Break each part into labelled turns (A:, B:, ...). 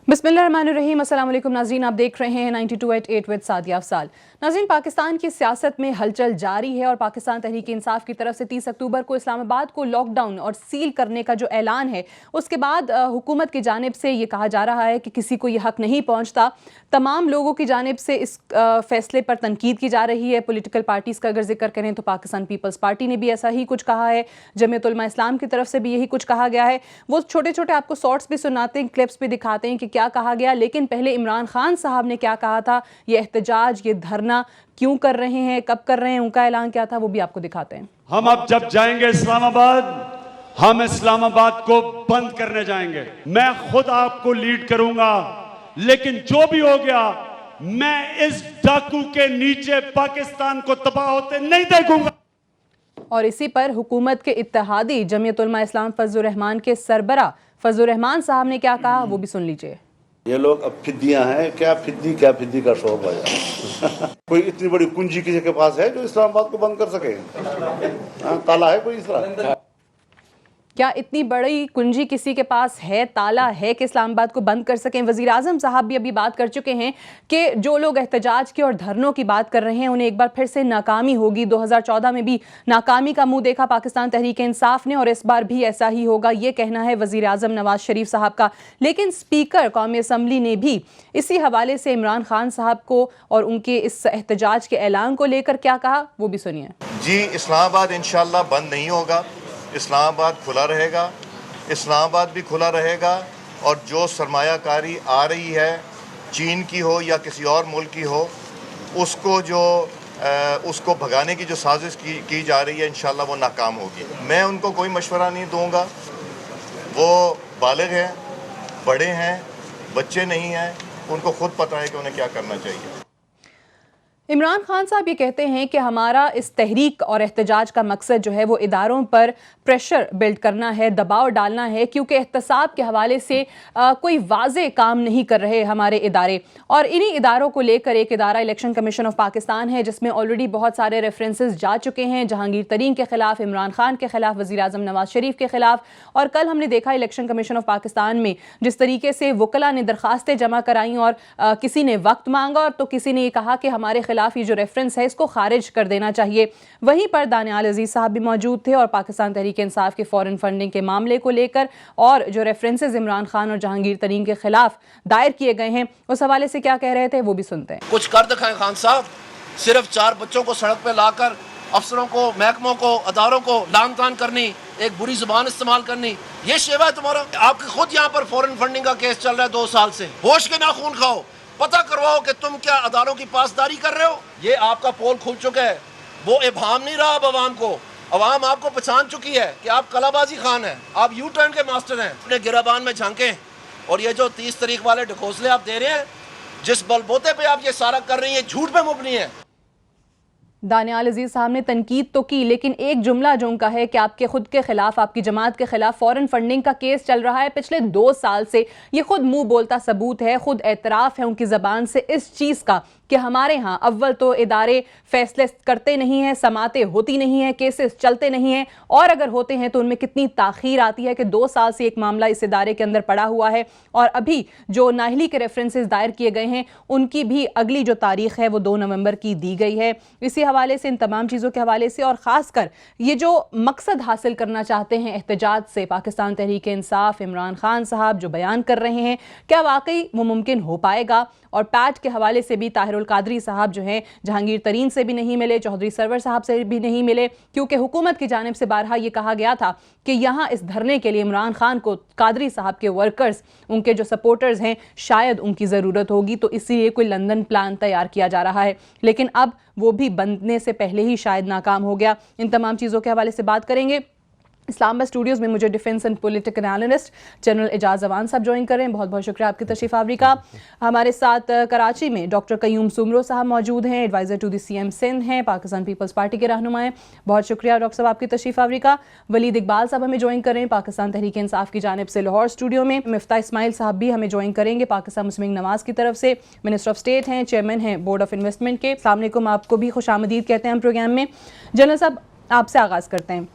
A: बिस्मिल्लाहिर्रहमानिर्रहीम। अस्सलाम वालेकुम नाज़रीन, आप देख रहे हैं 92.8 विद सादिया अफसाल। नाज़रीन, पाकिस्तान की सियासत में हलचल जारी है और पाकिस्तान तहरीक इंसाफ की तरफ से 30 अक्टूबर को इस्लामाबाद को लॉकडाउन और सील करने का जो ऐलान है उसके बाद हुकूमत की जानिब से ये कहा जा रहा है कि किसी को ये हक नहीं पहुँचता। तमाम लोगों की जानिब से इस फैसले पर तनकीद की जा रही है। पॉलिटिकल पार्टीज़ का अगर जिक्र करें तो पाकिस्तान पीपल्स पार्टी ने भी ऐसा ही कुछ कहा है, जमीयत उलमा इस्लाम की तरफ से भी यही कुछ कहा गया है। वो छोटे छोटे आपको शॉर्ट्स भी सुनाते हैं, क्लिप्स भी दिखाते हैं कि क्या कहा गया। लेकिन पहले इमरान खान साहब ने क्या कहा था, ये एहतजाज, ये धरना क्यों कर रहे हैं, कब कर रहे हैं, उनका ऐलान क्या था, वो भी आपको दिखाते हैं।
B: हम अब जब जाएंगे इस्लामाबाद, हम इस्लामाबाद को बंद करने जाएंगे। मैं खुद आपको लीड करूंगा, लेकिन जो भी हो गया मैं इस डाकू के नीचे पाकिस्तान को तबाह होते नहीं देखूंगा।
A: और इसी पर हुकूमत के इत्तेहादी जमीयत उलमा इस्लाम फजलुर रहमान के सरबरा फजलुर रहमान साहब ने क्या कहा, वो भी सुन लीजिए।
C: ये लोग अब फिद्दियां हैं, क्या फिद्दी का शौक है। कोई इतनी बड़ी कुंजी किसी के पास है जो इस्लामाबाद को बंद कर सके? ताला है कोई इस तरह?
A: क्या इतनी बड़ी कुंजी किसी के पास है, ताला है कि इस्लामाबाद को बंद कर सकें? वज़ीर आज़म साहब भी अभी बात कर चुके हैं कि जो लोग एहतजाज की और धरनों की बात कर रहे हैं उन्हें एक बार फिर से नाकामी होगी। 2014 में भी नाकामी का मुंह देखा पाकिस्तान तहरीक इंसाफ ने और इस बार भी ऐसा ही होगा, ये कहना है वज़ीर आज़म नवाज शरीफ साहब का। लेकिन स्पीकर कौमी असम्बली ने भी इसी हवाले से इमरान खान साहब को और उनके इस एहतजाज के ऐलान को लेकर क्या कहा, वो भी सुनिए।
D: जी, इस्लामाबाद इंशाअल्लाह बंद नहीं होगा, इस्लामाबाद खुला रहेगा, इस्लामाबाद भी खुला रहेगा। और जो सरमायाकारी आ रही है, चीन की हो या किसी और मुल्क की हो, उसको भगाने की जो साजिश की जा रही है, इंशाअल्लाह वो नाकाम होगी। मैं उनको कोई मशवरा नहीं दूंगा। वो बालिग हैं, बड़े हैं, बच्चे नहीं हैं, उनको खुद पता है कि उन्हें क्या करना चाहिए।
A: इमरान खान साहब ये कहते हैं कि हमारा इस तहरीक और एहतजाज का मकसद जो है वो इदारों पर प्रेशर बिल्ड करना है, दबाव डालना है, क्योंकि एहतसाब के हवाले से कोई वाज़े काम नहीं कर रहे हमारे इदारे। और इन्हीं इदारों को लेकर एक इदारा इलेक्शन कमीशन ऑफ पाकिस्तान है जिसमें ऑलरेडी बहुत सारे रेफरेंसेस जा चुके हैं, जहांगीर तरीन के खिलाफ, इमरान खान के खिलाफ, वज़ीर आज़म नवाज शरीफ के खिलाफ। और कल हमने देखा इलेक्शन कमीशन ऑफ पाकिस्तान में जिस तरीके से वकला ने दरखास्तें जमा कराई और किसी ने वक्त मांगा और तो किसी ने ये कहा कि हमारे खिलाफ ये जो रेफरेंस है इसको खारिज कर देना चाहिए। वहीं पर दानियाल अजीज साहब भी मौजूद थे और पाकिस्तान तहरीक इंसाफ के फॉरेन फंडिंग के मामले को लेकर और जो रेफरेंसेस इमरान खान और जहांगीर तरीन के खिलाफ दायर किए गए हैं उस हवाले से क्या कह रहे थे, वो भी सुनते हैं।
E: कुछ कर दिखाएं खान साहब। सिर्फ 4 बच्चों को सड़क पे लाकर अफसरों को, महकमों को, अदारों को लान तान करनी, एक बुरी जुबान इस्तेमाल करनी, ये शेवा है तुम्हारा? आपके खुद यहाँ पर फॉरेन फंडिंग का केस चल रहा है 2 साल से। होश के नाखून खाओ, पता करवाओ कि तुम क्या अदालों की पासदारी कर रहे हो। ये आपका पोल खुल चुका है, वो इबाम नहीं रहा अब अवाम को। अवाम आपको पहचान चुकी है कि आप कलाबाजी खान हैं, आप यू टर्न के मास्टर हैं। अपने गिराबान में झांकें और ये जो 30 तारीख वाले ढकोसले आप दे रहे हैं, जिस बलबोते पे आप ये सारा कर रही हैं, झूठ पे मुबनी है।
A: दानियाल अजीज साहब ने तनकीद तो की, लेकिन एक जुमला जो उनका है कि आपके खुद के खिलाफ, आपकी जमात के खिलाफ फॉरेन फंडिंग का केस चल रहा है पिछले 2 साल से, ये खुद मुंह बोलता सबूत है, खुद एतराफ़ है उनकी ज़बान से इस चीज़ का कि हमारे यहाँ अव्वल तो इदारे फैसले करते नहीं हैं, समातें होती नहीं हैं, केसेस चलते नहीं हैं, और अगर होते हैं तो उनमें कितनी ताख़ीर आती है कि 2 साल से एक मामला इस इदारे के अंदर पड़ा हुआ है। और अभी जो नाहली के रेफरेंसेस दायर किए गए हैं उनकी भी अगली जो तारीख है वो 2 नवंबर की दी गई है। इसी हवाले से, इन तमाम चीज़ों के हवाले से और ख़ासकर ये जो मकसद हासिल करना चाहते हैं एहतजाज से पाकिस्तान तहरीक इंसाफ, इमरान खान साहब जो बयान कर रहे हैं, क्या वाकई वो मुमकिन हो पाएगा? और पैट के हवाले से भी ताहिरुल कादरी साहब जो हैं जहांगीर तरीन से भी नहीं मिले, चौधरी सरवर साहब से भी नहीं मिले, क्योंकि हुकूमत की जानिब से बारहा ये कहा गया था कि यहाँ इस धरने के लिए इमरान खान को कादरी साहब के वर्कर्स, उनके जो सपोर्टर्स हैं, शायद उनकी ज़रूरत होगी, तो इसीलिए कोई लंदन प्लान तैयार किया जा रहा है। लेकिन अब वो भी बनने से पहले ही शायद नाकाम हो गया। इन तमाम चीज़ों के हवाले से बात करेंगे। इस्लामाबाद स्टूडियोज़ में मुझे defence and political analyst general Ejaz Awan साहब ज्वाइन कर रहे हैं। बहुत बहुत शुक्रिया आपकी तशरीफ़ आवरी का। हमारे साथ कराची में डॉक्टर कयूम सुमरो साहब मौजूद हैं, adviser to the CM Sindh हैं, पाकिस्तान पीपल्स पार्टी के रहनुमा हैं। बहुत शुक्रिया डॉक्टर साहब आपकी तशरीफ़ आवरी का। वलीद इकबाल साहब हमें ज्वाइन कर रहे हैं पाकिस्तान तहरीक इंसाफ की जानिब से लाहौर स्टूडियो में। मिफ्ता इस्माइल साहब भी हमें ज्वाइन करेंगे पाकिस्तान मुस्लिम लीग नवाज़ की तरफ से, मिनिस्टर ऑफ स्टेट हैं, चेयरमैन हैं बोर्ड ऑफ इन्वेस्टमेंट के। अस्सलाम वालेकुम, आपको भी खुशामदीद कहते हैं हम प्रोग्राम में। जनरल साहब, आपसे आगाज़ करते हैं।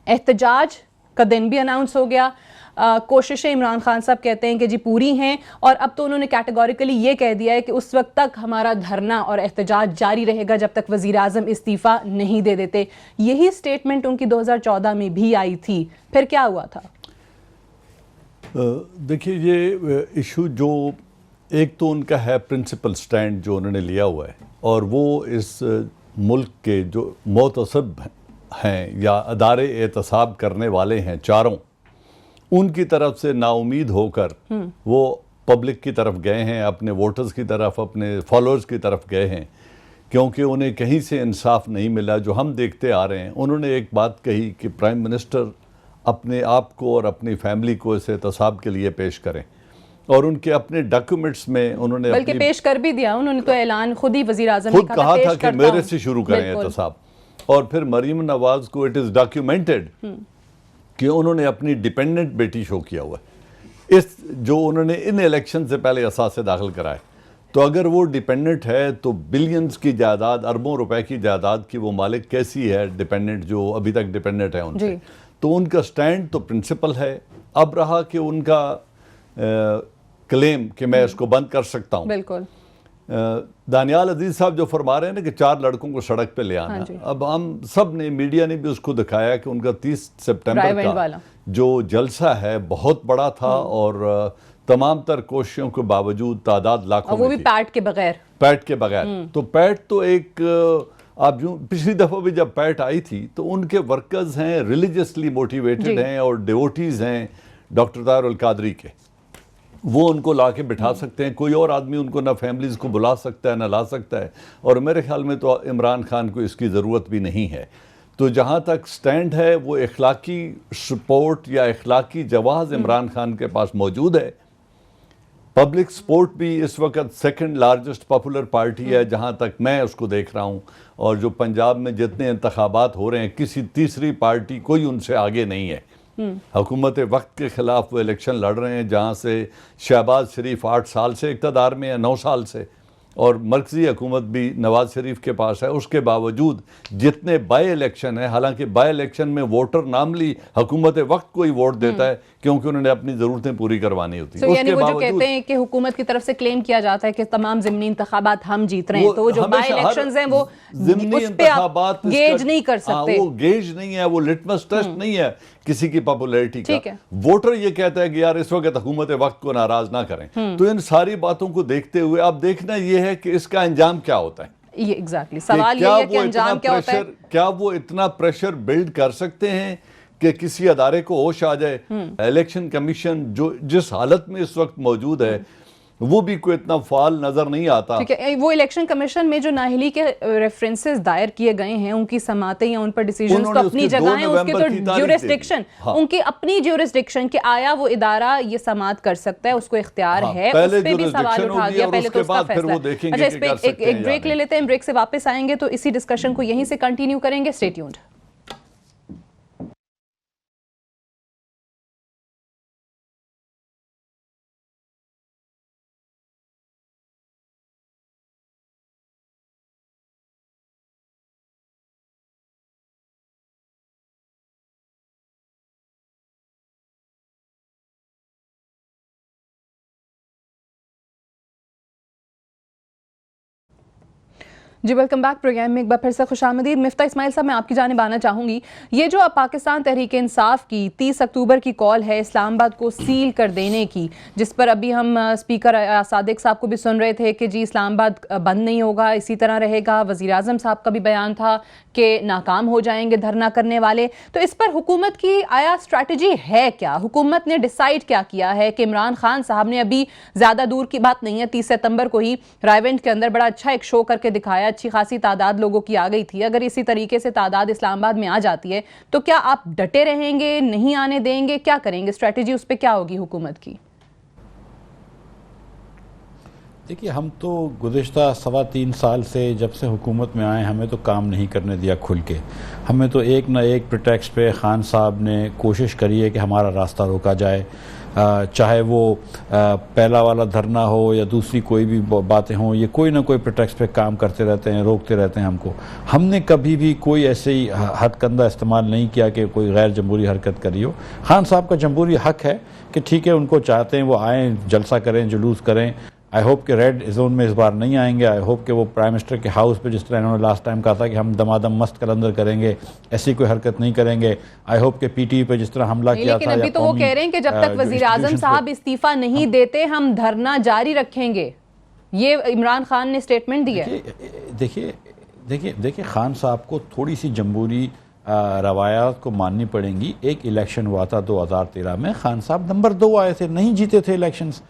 A: एहतजाज का दिन भी अनाउंस हो गया, कोशिशें इमरान खान साहब कहते हैं कि जी पूरी हैं, और अब तो उन्होंने कैटेगोरिकली ये कह दिया है कि उस वक्त तक हमारा धरना और एहतजाज जारी रहेगा जब तक वज़ीर आज़म इस्तीफ़ा नहीं दे देते। यही स्टेटमेंट उनकी 2014 में भी आई थी, फिर क्या हुआ था?
F: देखिए, ये इशू जो एक तो उनका है प्रिंसिपल स्टैंड जो उन्होंने लिया हुआ है, और वो इस मुल्क के जो मोतसब हैं या अदारे एहतसाब करने वाले हैं चारों, उनकी तरफ से नाउमीद होकर वो पब्लिक की तरफ गए हैं, अपने वोटर्स की तरफ, अपने फॉलोअर्स की तरफ गए हैं, क्योंकि उन्हें कहीं से इंसाफ नहीं मिला। जो हम देखते आ रहे हैं, उन्होंने एक बात कही कि प्राइम मिनिस्टर अपने आप को और अपनी फैमिली को इस एहतसाब के लिए पेश करें, और उनके अपने डॉक्यूमेंट्स में उन्होंने
A: बल्कि पेश कर भी दिया, उन्होंने तो ऐलान खुद ही वज़ीर आज़म
F: खुद कहा था कि मेरे से शुरू करें एहतसाब। और फिर मरीम नवाज को इट इज़ डॉक्यूमेंटेड कि उन्होंने अपनी डिपेंडेंट बेटी शो किया हुआ है, इस जो उन्होंने इन इलेक्शन से पहले असासे दाखिल कराए। तो अगर वो डिपेंडेंट है तो बिलियंस की जायदाद, अरबों रुपए की जायदाद की वो मालिक कैसी है डिपेंडेंट, जो अभी तक डिपेंडेंट है उनसे। तो उनका स्टैंड तो प्रिंसिपल है। अब रहा कि उनका क्लेम कि मैं इसको बंद कर सकता हूँ।
A: बिल्कुल।
F: दानियाल अजीज साहब जो फरमा रहे हैं ना कि 4 लड़कों को सड़क पे ले आना, अब हम सब ने, मीडिया ने भी उसको दिखाया कि उनका 30 सितंबर का जो जलसा है बहुत बड़ा था, और तमाम तर कोशिशों के बावजूद तादाद लाखों में, वो भी पैट के बगैर। तो पैट तो एक आप जो पिछली दफ़ा भी जब पैट आई थी तो उनके वर्कर्स हैं, रिलीजियसली मोटिवेटेड हैं और डिवोटीज़ हैं डॉक्टर ताहिर अल कादरी के, वो उनको ला के बिठा सकते हैं। कोई और आदमी उनको ना फैमिलीज़ को बुला सकता है ना ला सकता है, और मेरे ख्याल में तो इमरान खान को इसकी ज़रूरत भी नहीं है। तो जहाँ तक स्टैंड है, वो इखलाकी सपोर्ट या इखलाकी जवाज़ इमरान खान के पास मौजूद है। पब्लिक सपोर्ट भी इस वक्त सेकंड लार्जेस्ट पॉपुलर पार्टी है जहाँ तक मैं उसको देख रहा हूँ, और जो पंजाब में जितने इंतखाबात हो रहे हैं, किसी तीसरी पार्टी कोई उनसे आगे नहीं है। हुकूमत वक्त के ख़िलाफ़ वो इलेक्शन लड़ रहे हैं, जहाँ से शहबाज शरीफ 8 साल से इक़्तिदार में है, 9 साल से, और मरकज़ी हुकूमत भी नवाज शरीफ के पास है। उसके बावजूद जितने बाई इलेक्शन है, हालांकि बाई इलेक्शन में वोटर नामली हुकूमत वक्त को ही वोट देता है क्योंकि उन्होंने अपनी ज़रूरतें पूरी करवानी होती है।
A: यानी वो जो कहते हैं कि हुकूमत की तरफ से क्लेम किया जाता है कि तमाम ज़िमनी इंतखाबात हम जीत रहे हैं, तो जो बाई इलेक्शंस हैं वो
F: ज़िमनी इंतखाबात
A: गेज नहीं कर सकते।
F: वो गेज नहीं है, वो लिटमस टेस्ट नहीं है किसी की पॉपुलैरिटी का। वोटर ये कहता है कि यार इस वक्त हुकूमत वक्त को नाराज ना करें। तो इन सारी बातों को देखते हुए अब देखना ये है कि इसका अंजाम क्या होता है।
A: ये एग्जैक्टली सवाल ये है कि अंजाम क्या होता है।
F: क्या वो इतना प्रेशर बिल्ड कर सकते हैं कि किसी अदारे को होश आ जाए? इलेक्शन कमीशन जो जिस हालत में इस वक्त मौजूद है, वो भी कोई इतना फाल नजर नहीं आता।
A: ठीक है, वो इलेक्शन कमीशन में जो नाहिली के रेफरेंसेस दायर किए गए हैं, उनकी समातें या उन पर डिसीजंस तो अपनी जगह हैं, उसके तो ज्यूरिसडिक्शन, उनकी अपनी ज्यूरिसडिक्शन कि आया वो इदारा ये समात कर सकता है, उसको इख्तियार है, उस पे भी सवाल उठा दिया। पहले तो उसका फैसला। अच्छा, इस पे एक ब्रेक ले लेते हैं, ब्रेक से वापस आएंगे तो इसी डिस्कशन को यहीं से कंटिन्यू करेंगे। Stay tuned. जी वेलकम बैक। प्रोग्राम में एक बार फिर से खुशामदीद। मिफ्ता इस्माइल साहब, मैं आपकी जानिब आना चाहूँगी। ये जो पाकिस्तान तहरीक इंसाफ की 30 अक्टूबर की कॉल है इस्लामाबाद को सील कर देने की, जिस पर अभी हम स्पीकर सादिक साहब को भी सुन रहे थे कि जी इस्लामाबाद बंद नहीं होगा, इसी तरह रहेगा। वज़ीर आज़म साहब का भी बयान था कि नाकाम हो जाएंगे धरना करने वाले। तो इस पर हुकूमत की आया स्ट्रैटेजी है क्या? हुकूमत ने डिसाइड क्या किया है कि इमरान खान साहब ने, अभी ज़्यादा दूर की बात नहीं है, 30 सितंबर को ही रायवेंट के अंदर बड़ा अच्छा एक शो करके दिखाया, अच्छी खासी तादाद लोगों की आ गई थी। अगर इसी तरीके से तादाद इस्लामाबाद में आ जाती है तो क्या आप डटे रहेंगे, नहीं आने देंगे, क्या करेंगे? स्ट्रैटेजी उस पर क्या होगी हुकूमत की?
G: देखिए, हम तो गुज़िश्ता 3.25 साल से जब से हुकूमत में आए, हमें तो काम नहीं करने दिया खुल के। हमें तो एक ना एक प्रिटेक्स्ट पे खान साहब ने कोशिश करी है कि हमारा रास्ता रोका जाए। चाहे वो पहला वाला धरना हो या दूसरी कोई भी बातें हों, ये कोई ना कोई प्रोटेक्ट पे काम करते रहते हैं, रोकते रहते हैं हमको। हमने कभी भी कोई ऐसे ही हथकंडा इस्तेमाल नहीं किया कि कोई गैर जमहूरी हरकत करी हो। खान साहब का जमहूरी हक है कि ठीक है, उनको चाहते हैं वो आएँ, जलसा करें, जुलूस करें। आई होप कि रेड जोन में इस बार नहीं आएंगे। आई होप कि वो प्राइम मिनिस्टर के हाउस पे जिस तरह इन्होंने लास्ट टाइम कहा था कि हम दमादम मस्त कलंदर करेंगे, ऐसी कोई हरकत नहीं करेंगे। आई होप कि पीटीआई पे जिस तरह हमला किया था,
A: लेकिन अभी तो वो कह रहे हैं कि जब तक वजीर आजम साहब इस्तीफा नहीं देते हम धरना जारी रखेंगे। ये इमरान खान ने स्टेटमेंट दिया है।
G: देखिए खान साहब को थोड़ी सी जमहूरी रवायात को माननी पड़ेंगी। एक इलेक्शन हुआ था 2013 में, खान साहब नंबर 2 आए थे, नहीं जीते थे इलेक्शंस।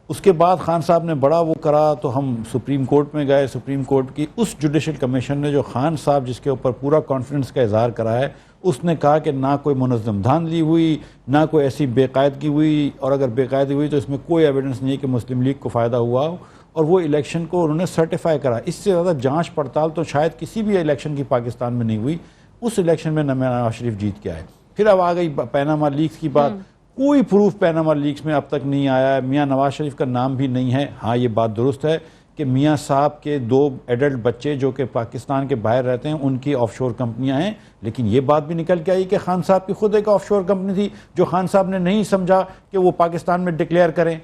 G: उसके बाद खान साहब ने बड़ा वो करा तो हम सुप्रीम कोर्ट में गए। सुप्रीम कोर्ट की उस जुडिशल कमीशन ने जो खान साहब जिसके ऊपर पूरा कॉन्फिडेंस का इजहार करा है, उसने कहा कि ना कोई मुनज़्ज़म धांधली हुई, ना कोई ऐसी बेकायदगी हुई, और अगर बेकायदगी हुई तो इसमें कोई एविडेंस नहीं है कि मुस्लिम लीग को फ़ायदा हुआ हो, और वो इलेक्शन को उन्होंने सर्टिफाई करा। इससे ज़्यादा जांच पड़ताल तो शायद किसी भी इलेक्शन की पाकिस्तान में नहीं हुई। उस इलेक्शन में नवाज शरीफ जीत के आए। फिर अब आ गई पैनामा लीक्स की बात। कोई प्रूफ पैनामा लीक्स में अब तक नहीं आया है। मियाँ नवाज शरीफ का नाम भी नहीं है। हाँ, ये बात दुरुस्त है कि मियाँ साहब के 2 एडल्ट बच्चे जो कि पाकिस्तान के बाहर रहते हैं, उनकी ऑफशोर कंपनियां हैं। लेकिन ये बात भी निकल के आई कि खान साहब की खुद एक ऑफशोर कंपनी थी जो खान साहब ने नहीं समझा कि वो पाकिस्तान में डिक्लेयर करें।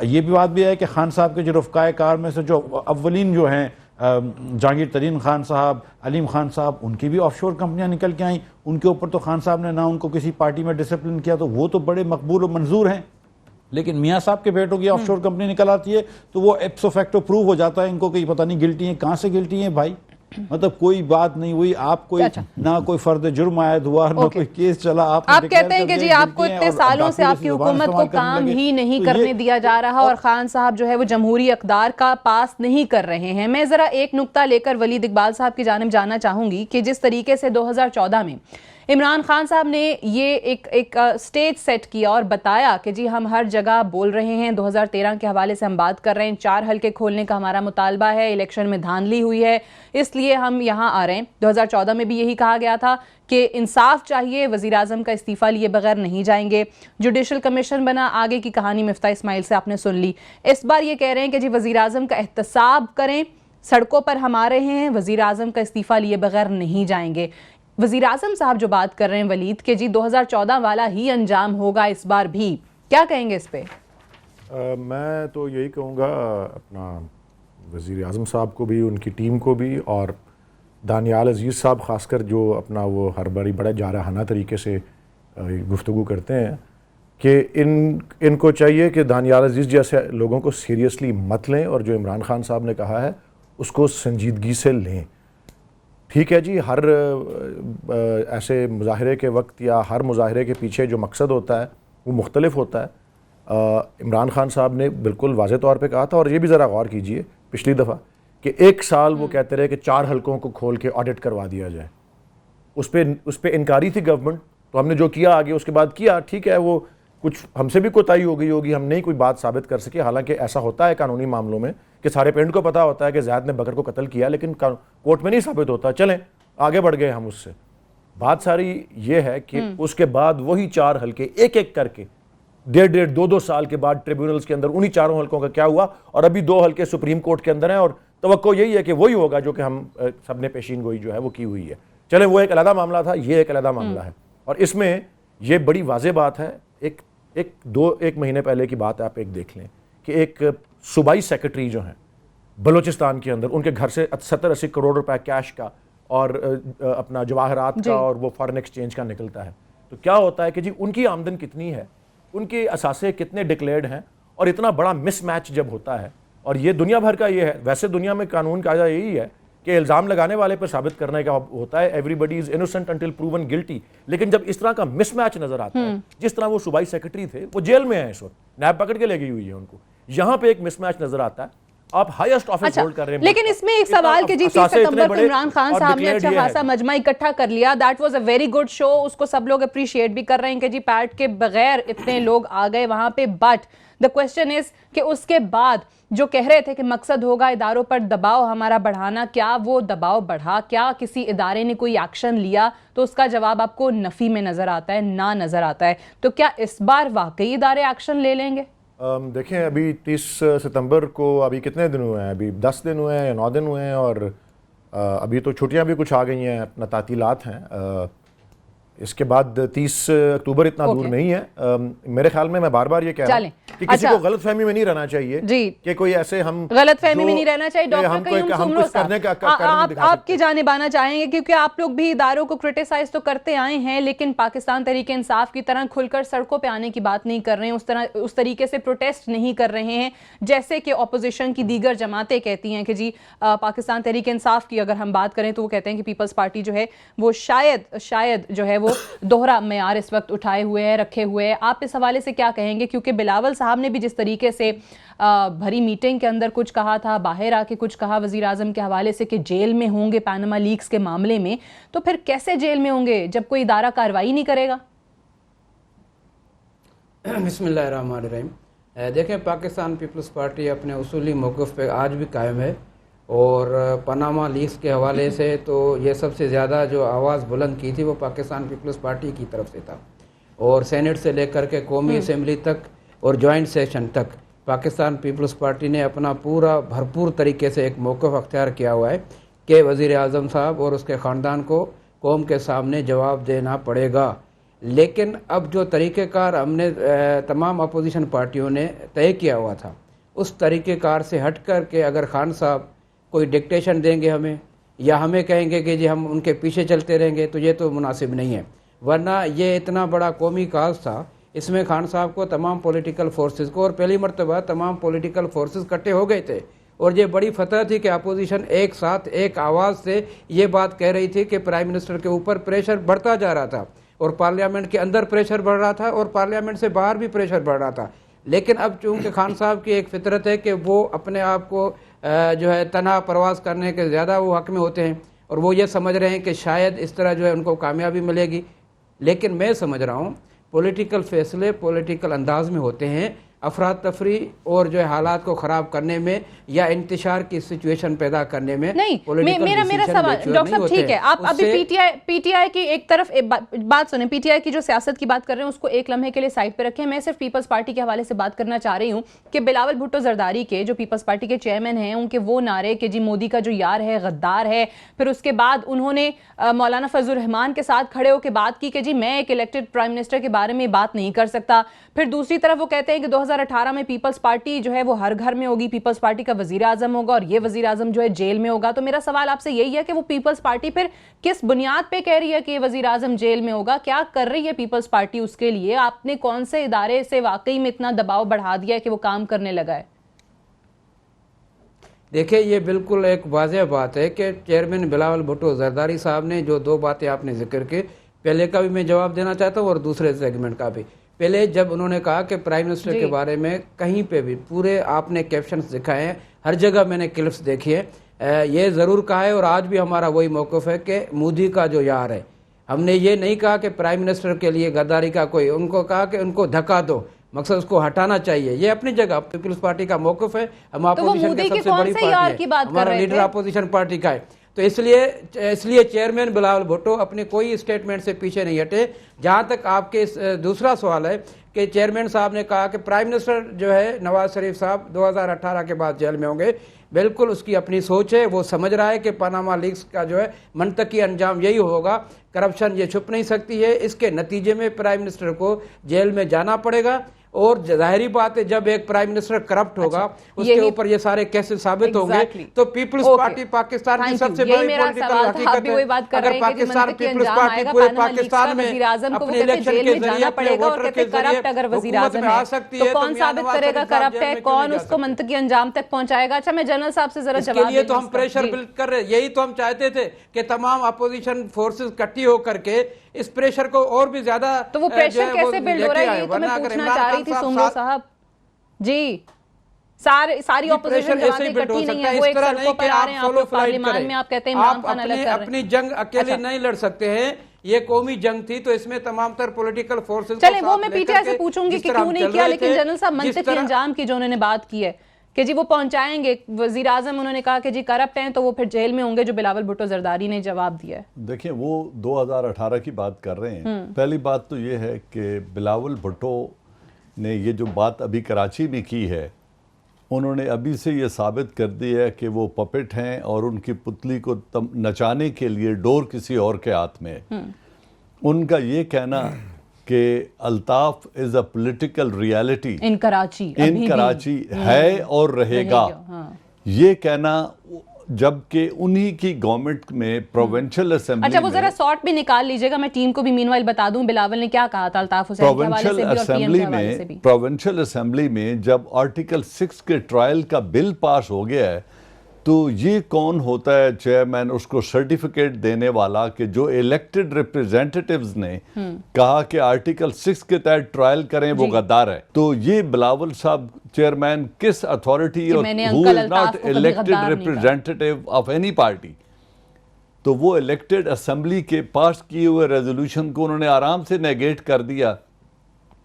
G: ये भी बात भी है कि खान साहब के जो रफ़काए कार में से जो अव्वलीन जो हैं, जहांगीर तरीन खान साहब, अलीम खान साहब, उनकी भी ऑफशोर कंपनियां निकल के आई। उनके ऊपर तो खान साहब ने ना उनको किसी पार्टी में डिसिप्लिन किया, तो वो तो बड़े मकबूल और मंजूर हैं। लेकिन मियाँ साहब के बेटों की ऑफशोर कंपनी निकल आती है तो वो एप्सो फैक्टो प्रूव हो जाता है इनको कि पता नहीं गिल्टी है। कहाँ से गिल्टी है भाई? मतलब कोई बात नहीं हुई, आप कोई ना कोई फर्द जुर्म आयद हुआ, ना कोई केस चला। आप
A: कहते हैं कि जी आपको इतने सालों से आपकी हुकूमत को काम ही नहीं करने दिया जा रहा, और खान साहब जो है वो जमहूरी अक़दार का पास नहीं कर रहे हैं। मैं जरा एक नुक्ता लेकर वलीद इकबाल साहब की जानिब जाना चाहूंगी कि जिस तरीके से 2014 में इमरान खान साहब ने ये एक स्टेज सेट किया और बताया कि जी हम हर जगह बोल रहे हैं, 2013 के हवाले से हम बात कर रहे हैं, 4 हल्के खोलने का हमारा मुतालबा है, इलेक्शन में धांधली हुई है इसलिए हम यहाँ आ रहे हैं। 2014 में भी यही कहा गया था कि इंसाफ चाहिए, वज़ीर आज़म का इस्तीफ़ा लिए बगैर नहीं जाएंगे। जुडिशल कमीशन बना, आगे की कहानी मिफ्ता इस्माइल से आपने सुन ली। इस बार ये कह रहे हैं कि जी वज़ीर आज़म का एहतसाब करें, सड़कों पर हम आ रहे हैं, वज़ीर आज़म का इस्तीफ़ा लिए बगैर नहीं जाएंगे। वज़ीर आज़म साहब जो बात कर रहे हैं वलीद के जी 2014 वाला ही अंजाम होगा इस बार भी, क्या कहेंगे इस पे?
H: मैं तो यही कहूँगा अपना वज़ीर आज़म साहब को भी, उनकी टीम को भी, और दानियाल अज़ीज़ साहब ख़ासकर जो अपना वो हर बारी बड़ा जारहाना तरीके से गुफ्तगू करते हैं कि इनको चाहिए कि दानियाल अज़ीज़ जैसे लोगों को सीरियसली मत लें, और जो इमरान खान साहब ने कहा है उसको संजीदगी से लें। ठीक है जी, हर ऐसे मुजाहरे के वक्त या हर मुजाहरे के पीछे जो मकसद होता है वो मुख्तलिफ होता है। इमरान खान साहब ने बिल्कुल वाज़े तौर पे कहा था, और ये भी ज़रा गौर कीजिए पिछली दफ़ा कि 1 साल वो कहते रहे कि 4 हल्कों को खोल के ऑडिट करवा दिया जाए। उस पर इनकारी थी गवर्नमेंट, तो हमने जो किया आगे उसके बाद किया। ठीक है, वो कुछ हमसे भी कोताही हो गई होगी, हम नहीं कोई बात साबित कर सके। हालांकि ऐसा होता है कानूनी मामलों में कि सारे पिंड को पता होता है कि ज़ैद ने बकर को कत्ल किया, लेकिन कोर्ट में नहीं साबित होता। चलें आगे बढ़ गए हम उससे। बात सारी ये है कि उसके बाद वही 4 हल्के एक एक करके 1.5 2 साल के बाद ट्रिब्यूनल्स के अंदर उन्हीं 4 हल्कों का क्या हुआ, और अभी 2 हल्के सुप्रीम कोर्ट के अंदर हैं, और तवक्को यही है कि वही होगा जो कि हम सब ने पेशीन गोई जो है वो की हुई है। चलें, वो एक अलग मामला था, ये एक अलग मामला है। और इसमें ये बड़ी वाज़े बात है, एक महीने पहले की बात है, आप एक देख लें कि एक सूबाई सेक्रेटरी जो हैं बलूचिस्तान के अंदर, उनके घर से 70-80 करोड़ रुपए कैश का और अपना जवाहरात का और वो फॉरेन एक्सचेंज का निकलता है। तो क्या होता है कि जी उनकी आमदन कितनी है, उनके असासे कितने डिक्लेयर्ड हैं, और इतना बड़ा मिसमैच जब होता है, और ये दुनिया भर का ये है। वैसे दुनिया में कानून कायदा यही है कि इल्ज़ाम लगाने वाले पर साबित करने का होता है, everybody is innocent until proven guilty. लेकिन जब इस तरह का मिसमैच नजर आता है, जिस तरह वो सूबाई सेक्रेटरी थे, वो जेल में है इस वक्त, नैब पकड़ के ले गई हुई है उनको, यहाँ पे एक मिसमैच नजर आता है। आप हाईएस्ट ऑफिस
A: अच्छा,
H: होल्ड कर रहे हैं।
A: लेकिन इसमें एक सवाल कि जी 30 सितंबर को इमरान खान साहब ने अच्छा खासा मजमा इकट्ठा कर लिया, that was a very good show, उसको सब लोग अप्रिशिएट भी कर रहे हैं कि जी पैट के बगैर इतने लोग आ गए वहां पे, बट द क्वेश्चन इज कि उसके बाद जो कह रहे थे कि मकसद होगा इदारों पर दबाव हमारा बढ़ाना, क्या वो दबाव बढ़ा? क्या किसी इदारे ने कोई एक्शन लिया? तो उसका जवाब आपको नफी में नजर आता है, ना नजर आता है। तो क्या इस बार वाकई इदारे एक्शन ले लेंगे?
H: देखें, अभी 30 सितंबर को अभी कितने दिन हुए हैं? अभी 10 दिन हुए हैं या 9 दिन हुए हैं, और अभी तो छुट्टियां भी कुछ आ गई हैं, अपना तातीलात हैं। इसके बाद 30 अक्टूबर इतना दूर नहीं है। मेरे ख्याल में मैं बार बार ये कह रहा हूं कि किसी को गलतफहमी में नहीं रहना चाहिए कि कोई ऐसे हम
A: गलतफहमी में नहीं रहना चाहिए। डॉक्टर कयूम सुमरो साहब, आपकी जानिब आना चाहेंगे, क्योंकि आप लोग भी इदारों को क्रिटिसाइज तो करते आए हैं, लेकिन पाकिस्तान तहरीक इंसाफ की तरह खुलकर सड़कों पे आने की बात नहीं कर रहे हैं, उस तरीके से प्रोटेस्ट नहीं कर रहे हैं जैसे कि ऑपोजिशन की दीगर जमातें कहती हैं कि जी पाकिस्तान तहरीक इंसाफ की अगर हम बात करें तो वो कहते हैं कि पीपल्स पार्टी जो है वो शायद जो है वो दोहरा मेयार इस वक्त उठाए हुए है, रखे हुए है। आप इस हवाले से क्या कहेंगे? क्योंकि बिलावल साहब ने भी जिस तरीके से भरी मीटिंग के अंदर कुछ कहा था, बाहर आके कुछ कहा वजीर आजम के हवाले से कि जेल में होंगे पैनामा लीक्स के मामले में, तो फिर कैसे जेल में होंगे जब कोई इदारा कार्रवाई नहीं करेगा?
I: बिस्मिल्लाहिर्रहमानिर्रहीम। देखें, पाकिस्तान पीपल्स पार्टी अपने उसूली मौक़िफ़ पे आज भी कायम है, और पनामा लीक्स के हवाले से तो ये सबसे ज़्यादा जो आवाज़ बुलंद की थी वो पाकिस्तान पीपल्स पार्टी की तरफ से था, और सेनेट से लेकर के कौमी असम्बली तक और जॉइंट सेशन तक पाकिस्तान पीपल्स पार्टी ने अपना पूरा भरपूर तरीके से एक मौक़िफ़ अख्तियार किया हुआ है कि वज़ीर आज़म साहब और उसके ख़ानदान को कौम के सामने जवाब देना पड़ेगा। लेकिन अब जो तरीक़ेकार हमने तमाम अपोजिशन पार्टियों ने तय किया हुआ था, उस तरीक़ेकार से हट कर के अगर खान साहब कोई डिक्टेशन देंगे हमें, या हमें कहेंगे कि जी हम उनके पीछे चलते रहेंगे, तो ये तो मुनासिब नहीं है। वरना ये इतना बड़ा कौमी काज था, इसमें खान साहब को तमाम पॉलिटिकल फोर्सेस को, और पहली मरतबा तमाम पॉलिटिकल फोर्सेस इकट्ठे हो गए थे, और ये बड़ी फतह थी कि अपोजिशन एक साथ एक आवाज़ से ये बात कह रही थी कि प्राइम मिनिस्टर के ऊपर प्रेशर बढ़ता जा रहा था, और पार्लियामेंट के अंदर प्रेशर बढ़ रहा था, और पार्लियामेंट से बाहर भी प्रेशर बढ़ रहा था। लेकिन अब चूँकि खान साहब की एक फितरत है कि वो अपने आप को जो है तना परवास करने के ज़्यादा वो हक़ में होते हैं, और वो ये समझ रहे हैं कि शायद इस तरह जो है उनको कामयाबी मिलेगी। लेकिन मैं समझ रहा हूँ पॉलिटिकल फैसले पॉलिटिकल अंदाज में होते हैं, अफराद तफरी और जो है हालात को ख़राब करने में या इंतशार की सिचुएशन पैदा करने में नहीं।
A: मेरा सवाल डॉक्टर साहब, ठीक है, आप अभी पीटीआई की एक तरफ बात सुने, पीटीआई की जो सियासत की बात कर रहे हैं उसको एक लम्हे के लिए साइड पे रखें। मैं सिर्फ पीपल्स पार्टी के हवाले से बात करना चाह रही हूँ कि बिलावल भुट्टो जरदारी के जो पीपल्स पार्टी के चेयरमैन हैं, उनके वो नारे कि जी मोदी का जो यार है गद्दार है, फिर उसके बाद उन्होंने मौलाना फजलुर रहमान के साथ खड़े होकर बात की कि जी मैं एक इलेक्टेड प्राइम मिनिस्टर के बारे में बात नहीं कर सकता। फिर दूसरी तरफ वो कहते हैं कि 2018 में पीपल्स पार्टी जो है वो हर घर में होगी, पीपल्स पार्टी का वजीर आजम होगा, और ये वजीर आजम जो है जेल में होगा। तो मेरा सवाल आपसे यही है कि वो पीपल्स पार्टी फिर किस बुनियाद पे कह रही है कि ये वजीर आजम जेल में होगा? क्या कर रही है पीपल्स पार्टी उसके लिए? आपने कौन से इदारे से वाकई में इतना दबाव बढ़ा दिया है कि वो काम करने लगा है?
I: देखिए, ये बिल्कुल एक वाज़ेह बात है कि चेयरमैन बिलावल भुट्टो जरदारी साहब ने जो दो बातें आपने जिक्र की, पहले का भी मैं जवाब देना चाहता हूँ और दूसरे सेगमेंट का भी। पहले जब उन्होंने कहा कि प्राइम मिनिस्टर के बारे में कहीं पे भी पूरे आपने कैप्शंस दिखाए हैं, हर जगह मैंने क्लिप्स देखी है, ये ज़रूर कहा है और आज भी हमारा वही मौक़िफ़ है कि मोदी का जो यार है। हमने ये नहीं कहा कि प्राइम मिनिस्टर के लिए गद्दारी का कोई, उनको कहा कि उनको धक्का दो, मकसद उसको हटाना चाहिए। ये अपनी जगह पीपल्स पार्टी का मौक़िफ़ है, हम अपोजिशन के सबसे बड़ी पार्टी है, हमारा लीडर अपोजिशन पार्टी का है। तो इसलिए चेयरमैन बिलावल भुट्टो अपने कोई स्टेटमेंट से पीछे नहीं हटे। जहाँ तक आपके दूसरा सवाल है कि चेयरमैन साहब ने कहा कि प्राइम मिनिस्टर जो है नवाज शरीफ साहब 2018 के बाद जेल में होंगे, बिल्कुल उसकी अपनी सोच है। वो समझ रहा है कि पनामा लीक्स का जो है मंतकी अंजाम यही होगा, करप्शन ये छुप नहीं सकती है, इसके नतीजे में प्राइम मिनिस्टर को जेल में जाना पड़ेगा। और जाहिरी बात है जब एक प्राइम मिनिस्टर करप्ट होगा, उसके ऊपर ये सारे कैसे साबित होंगे। तो पीपल्स पार्टी पाकिस्तान की सबसे बड़ी पॉलिटिकल हकीकत है। अगर पाकिस्तान पीपल्स पार्टी पूरे पाकिस्तान में अपने इलेक्शन के जरिए अपने वोटर के जरिए हुकूमत में आ सकती है,
A: तो कौन साबित करेगा करप्ट है, कौन उसको मंतकी अंजाम तक पहुंचाएगा? अच्छा, मैं जनरल साहब से जरा जवाब
I: ये तो हम प्रेशर बिल्ड कर रहे हैं, यही तो हम चाहते थे कि तमाम अपोजिशन फोर्सेस इकट्ठी होकर के इस प्रेशर को और भी ज्यादा,
A: तो वो प्रेशर कैसे बिल्ड हो रहा है ये तो मैं पूछना चाह रही थी सुमरो साहब जी। सारी ऑपोजिशन जमातें इकट्ठी नहीं है, वो एक सड़कों पर आ रहे हैं, आप पार्लियामान में आप कहते हैं इमरान खान अलग कर रहे हैं।
I: अपनी जंग अकेले नहीं लड़ सकते हैं, ये कौमी जंग थी, तो इसमें तमाम तर पॉलिटिकल फोर्सेस
A: चले वो मैं पीटीआई से पूछूंगी कि क्यों नहीं किया, लेकिन जनरल साहब मंतकी अंजाम की जो उन्होंने बात की है कि जी वो पहुंचाएंगे, वजीर आजम उन्होंने कहा कि जी करप्ट हैं तो वो फिर जेल में होंगे, जो बिलावल भुट्टो जरदारी ने जवाब दिया है।
F: देखिए वो 2018 की बात कर रहे हैं। पहली बात तो ये है कि बिलावल भुट्टो ने ये जो बात अभी कराची में की है, उन्होंने अभी से ये साबित कर दिया है कि वो पपेट हैं और उनकी पुतली को नचाने के लिए डोर किसी और के हाथ में है। उनका ये कहना कि Altaf is a political reality
A: in Karachi
F: है और रहेगा, ये कहना, जबकि उन्हीं की गवर्नमेंट में प्रोविंशियल असेंबली
A: अच्छा वो जरा शॉर्ट भी निकाल लीजिएगा, मैं टीम को भी मीनवाइल बता दूं बिलावल ने क्या कहा था अल्ताफ हुसैन के हवाले से भी और पीएम के हवाले से भी।
F: प्रोविंशियल असेंबली में जब आर्टिकल 6 के ट्रायल का बिल पास हो गया है, तो ये कौन होता है चेयरमैन उसको सर्टिफिकेट देने वाला कि जो इलेक्टेड रिप्रेजेंटेटिव्स ने कहा कि आर्टिकल 6 के तहत ट्रायल करें वो गद्दार है। तो ये बिलावल साहब चेयरमैन किस अथॉरिटी और who is not elected representative of any party, तो वो इलेक्टेड असेंबली के पास किए हुए रेजोल्यूशन को उन्होंने आराम से नेगेट कर दिया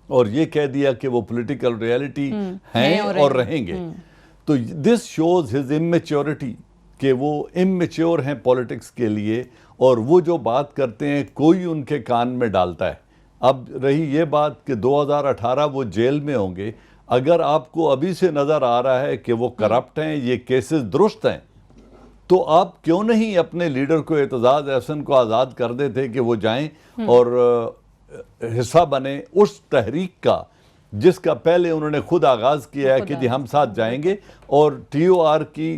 F: और ये कह दिया कि वो पॉलिटिकल रियलिटी हैं और रहेंगे। तो दिस शोज हिज इमेच्योरिटी, कि वो इमेच्योर हैं पॉलिटिक्स के लिए, और वो जो बात करते हैं कोई उनके कान में डालता है। अब रही ये बात कि 2018 वो जेल में होंगे, अगर आपको अभी से नज़र आ रहा है कि वो करप्ट हैं, ये केसेस दुरुस्त हैं, तो आप क्यों नहीं अपने लीडर को एतजाज़ अहसन को आज़ाद कर देते कि वो जाएं और हिस्सा बने उस तहरीक का जिसका पहले उन्होंने खुद आगाज किया है कि जी हम साथ जाएंगे, और TOR की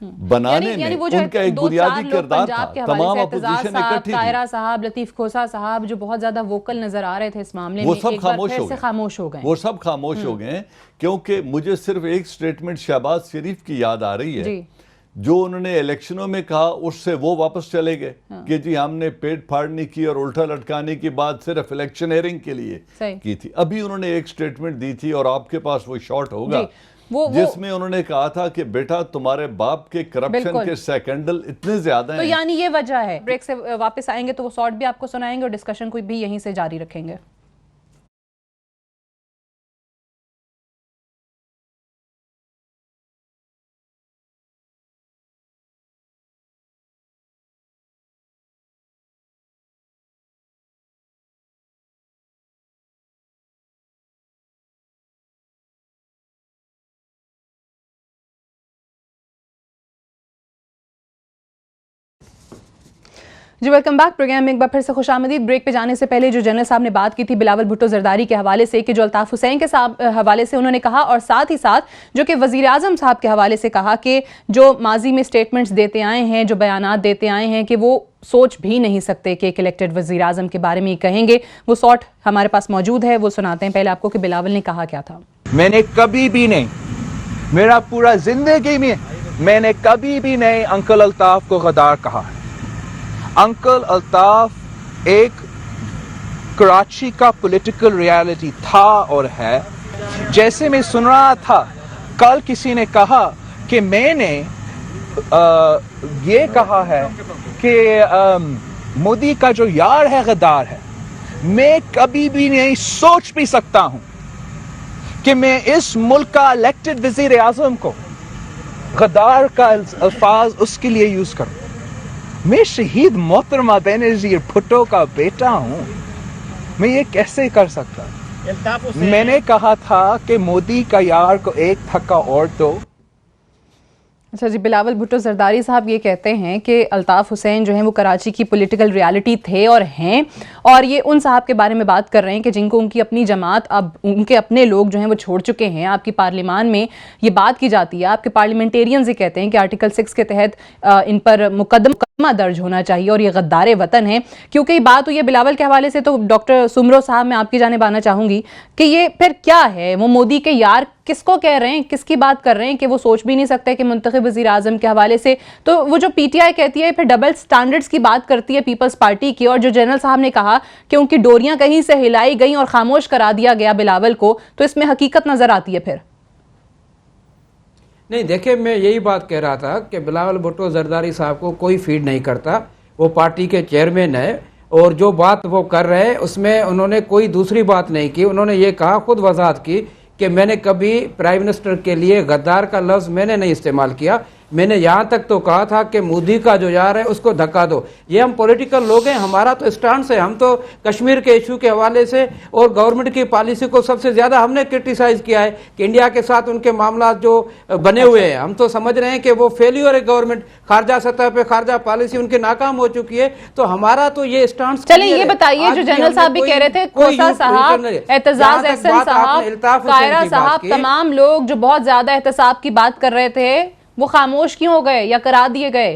F: बनाने में उनका एक बुनियादी किरदार था। तमाम अपोजिशन इकट्ठी थी।
A: कायरा साहब, लतीफ खोसा साहब जो बहुत ज्यादा वोकल नजर आ रहे थे इस मामले में,
F: वो सब खामोश हो गए। वो सब खामोश हो गए क्योंकि मुझे सिर्फ एक स्टेटमेंट शहबाज शरीफ की याद आ रही है, जो उन्होंने इलेक्शनों में कहा, उससे वो वापस चले गए कि जी हमने पेट फाड़ने की और उल्टा लटकाने की बात सिर्फ इलेक्शनरिंग के लिए की थी। अभी उन्होंने एक स्टेटमेंट दी थी और आपके पास वो शॉर्ट होगा जिसमें उन्होंने कहा था कि बेटा तुम्हारे बाप के करप्शन के स्कैंडल इतने ज्यादा हैं।
A: तो यानी ये वजह है। ब्रेक से वापस आएंगे तो वो शॉर्ट भी आपको सुनाएंगे और डिस्कशन को भी यहीं से जारी रखेंगे। जी वेलकम बैक। प्रोग्राम में एक बार फिर से खुशामदीद। ब्रेक पे जाने से पहले जो जनरल साहब ने बात की थी बिलावल भुट्टो जरदारी के हवाले से, कि जो अल्ताफ हुसैन के हवाले से उन्होंने कहा, और साथ ही साथ जो कि वज़ीर आज़म साहब के हवाले से कहा कि जो माजी में स्टेटमेंट्स देते आए हैं, जो बयानात देते आए हैं, कि वो सोच भी नहीं सकते कि एक इलेक्टेड वज़ीर आज़म के बारे में ही कहेंगे। वो शॉर्ट हमारे पास मौजूद है, वो सुनाते हैं पहले आपको कि बिलावल ने कहा क्या था।
J: मैंने कभी भी नहीं, मेरा पूरा जिंदगी में मैंने कभी भी नहीं अंकल अल्ताफ को गद्दार कहा। अंकल अल्ताफ एक कराची का पॉलिटिकल रियलिटी था और है। जैसे मैं सुन रहा था कल किसी ने कहा कि मैंने ये कहा है कि मोदी का जो यार है गद्दार है। मैं कभी भी नहीं सोच भी सकता हूं कि मैं इस मुल्क का इलेक्टेड वजीर आजम को गद्दार का अल्फाज उसके लिए यूज करूं। मैं शहीद मोहतरमा बेनजीर भुट्टो का बेटा हूं, मैं ये कैसे कर सकता? मैंने कहा था कि मोदी का यार को एक धक्का और दो।
A: अच्छा जी, बिलावल भुट्टो जरदारी साहब ये कहते हैं कि अल्ताफ हुसैन जो हैं वो कराची की पॉलिटिकल रियलिटी थे और हैं, और ये उन साहब के बारे में बात कर रहे हैं कि जिनको उनकी अपनी जमात, अब उनके अपने लोग जो हैं वो छोड़ चुके हैं। आपकी पार्लियामान में ये बात की जाती है, आपके पार्लियामेंटेरियंस ये कहते हैं कि आर्टिकल 6 के तहत इन पर मुकदमा दर्ज होना चाहिए और ये गद्दार वतन है। क्योंकि बात हुई है बिलावल के हवाले से, तो डॉक्टर सुमरो साहब मैं आपकी जानिब आना चाहूँगी कि ये फिर क्या है, वो मोदी के यार किसको कह रहे हैं, किसकी बात कर रहे हैं कि वो सोच भी नहीं सकते कि मुंतखब वज़ीर आज़म के हवाले से। तो वो जो PTI कहती है फिर डबल स्टैंडर्ड्स की बात करती है पीपल्स पार्टी की, और जो जनरल साहब ने कहा कि उनकी डोरियां कहीं से हिलाई गई और खामोश करा दिया गया बिलावल को, तो इसमें हकीकत नजर आती है। फिर
I: नहीं, देखिए मैं यही बात कह रहा था कि बिलावल भुट्टो जरदारी साहब को कोई फीड नहीं करता, वो पार्टी के चेयरमैन है और जो बात वो कर रहे हैं उसमें उन्होंने कोई दूसरी बात नहीं की। उन्होंने ये कहा, खुद वजाहत की कि मैंने कभी प्राइम मिनिस्टर के लिए गद्दार का लफ्ज़ मैंने नहीं इस्तेमाल किया। मैंने यहाँ तक तो कहा था कि मोदी का जो यार है उसको धक्का दो। ये हम पॉलिटिकल लोग हैं, हमारा तो स्टांस है। हम तो कश्मीर के इशू के हवाले से और गवर्नमेंट की पॉलिसी को सबसे ज़्यादा हमने क्रिटिसाइज किया है कि इंडिया के साथ उनके मामला जो बने हुए हैं, हम तो समझ रहे हैं कि वो फेल्यूर है गवर्नमेंट, खारजा सतह पे खारजा पॉलिसी उनकी नाकाम हो चुकी है। तो हमारा तो ये स्टांस।
A: चलिए ये बताइए, जो जनरल साहब भी कह रहे थे, खोसा साहब, एतजाज एहसन साहब, कायरा साहब, तमाम लोग जो बहुत ज्यादा एहतसाब की बात कर रहे थे, वो खामोश क्यों हो गए या करा दिए गए?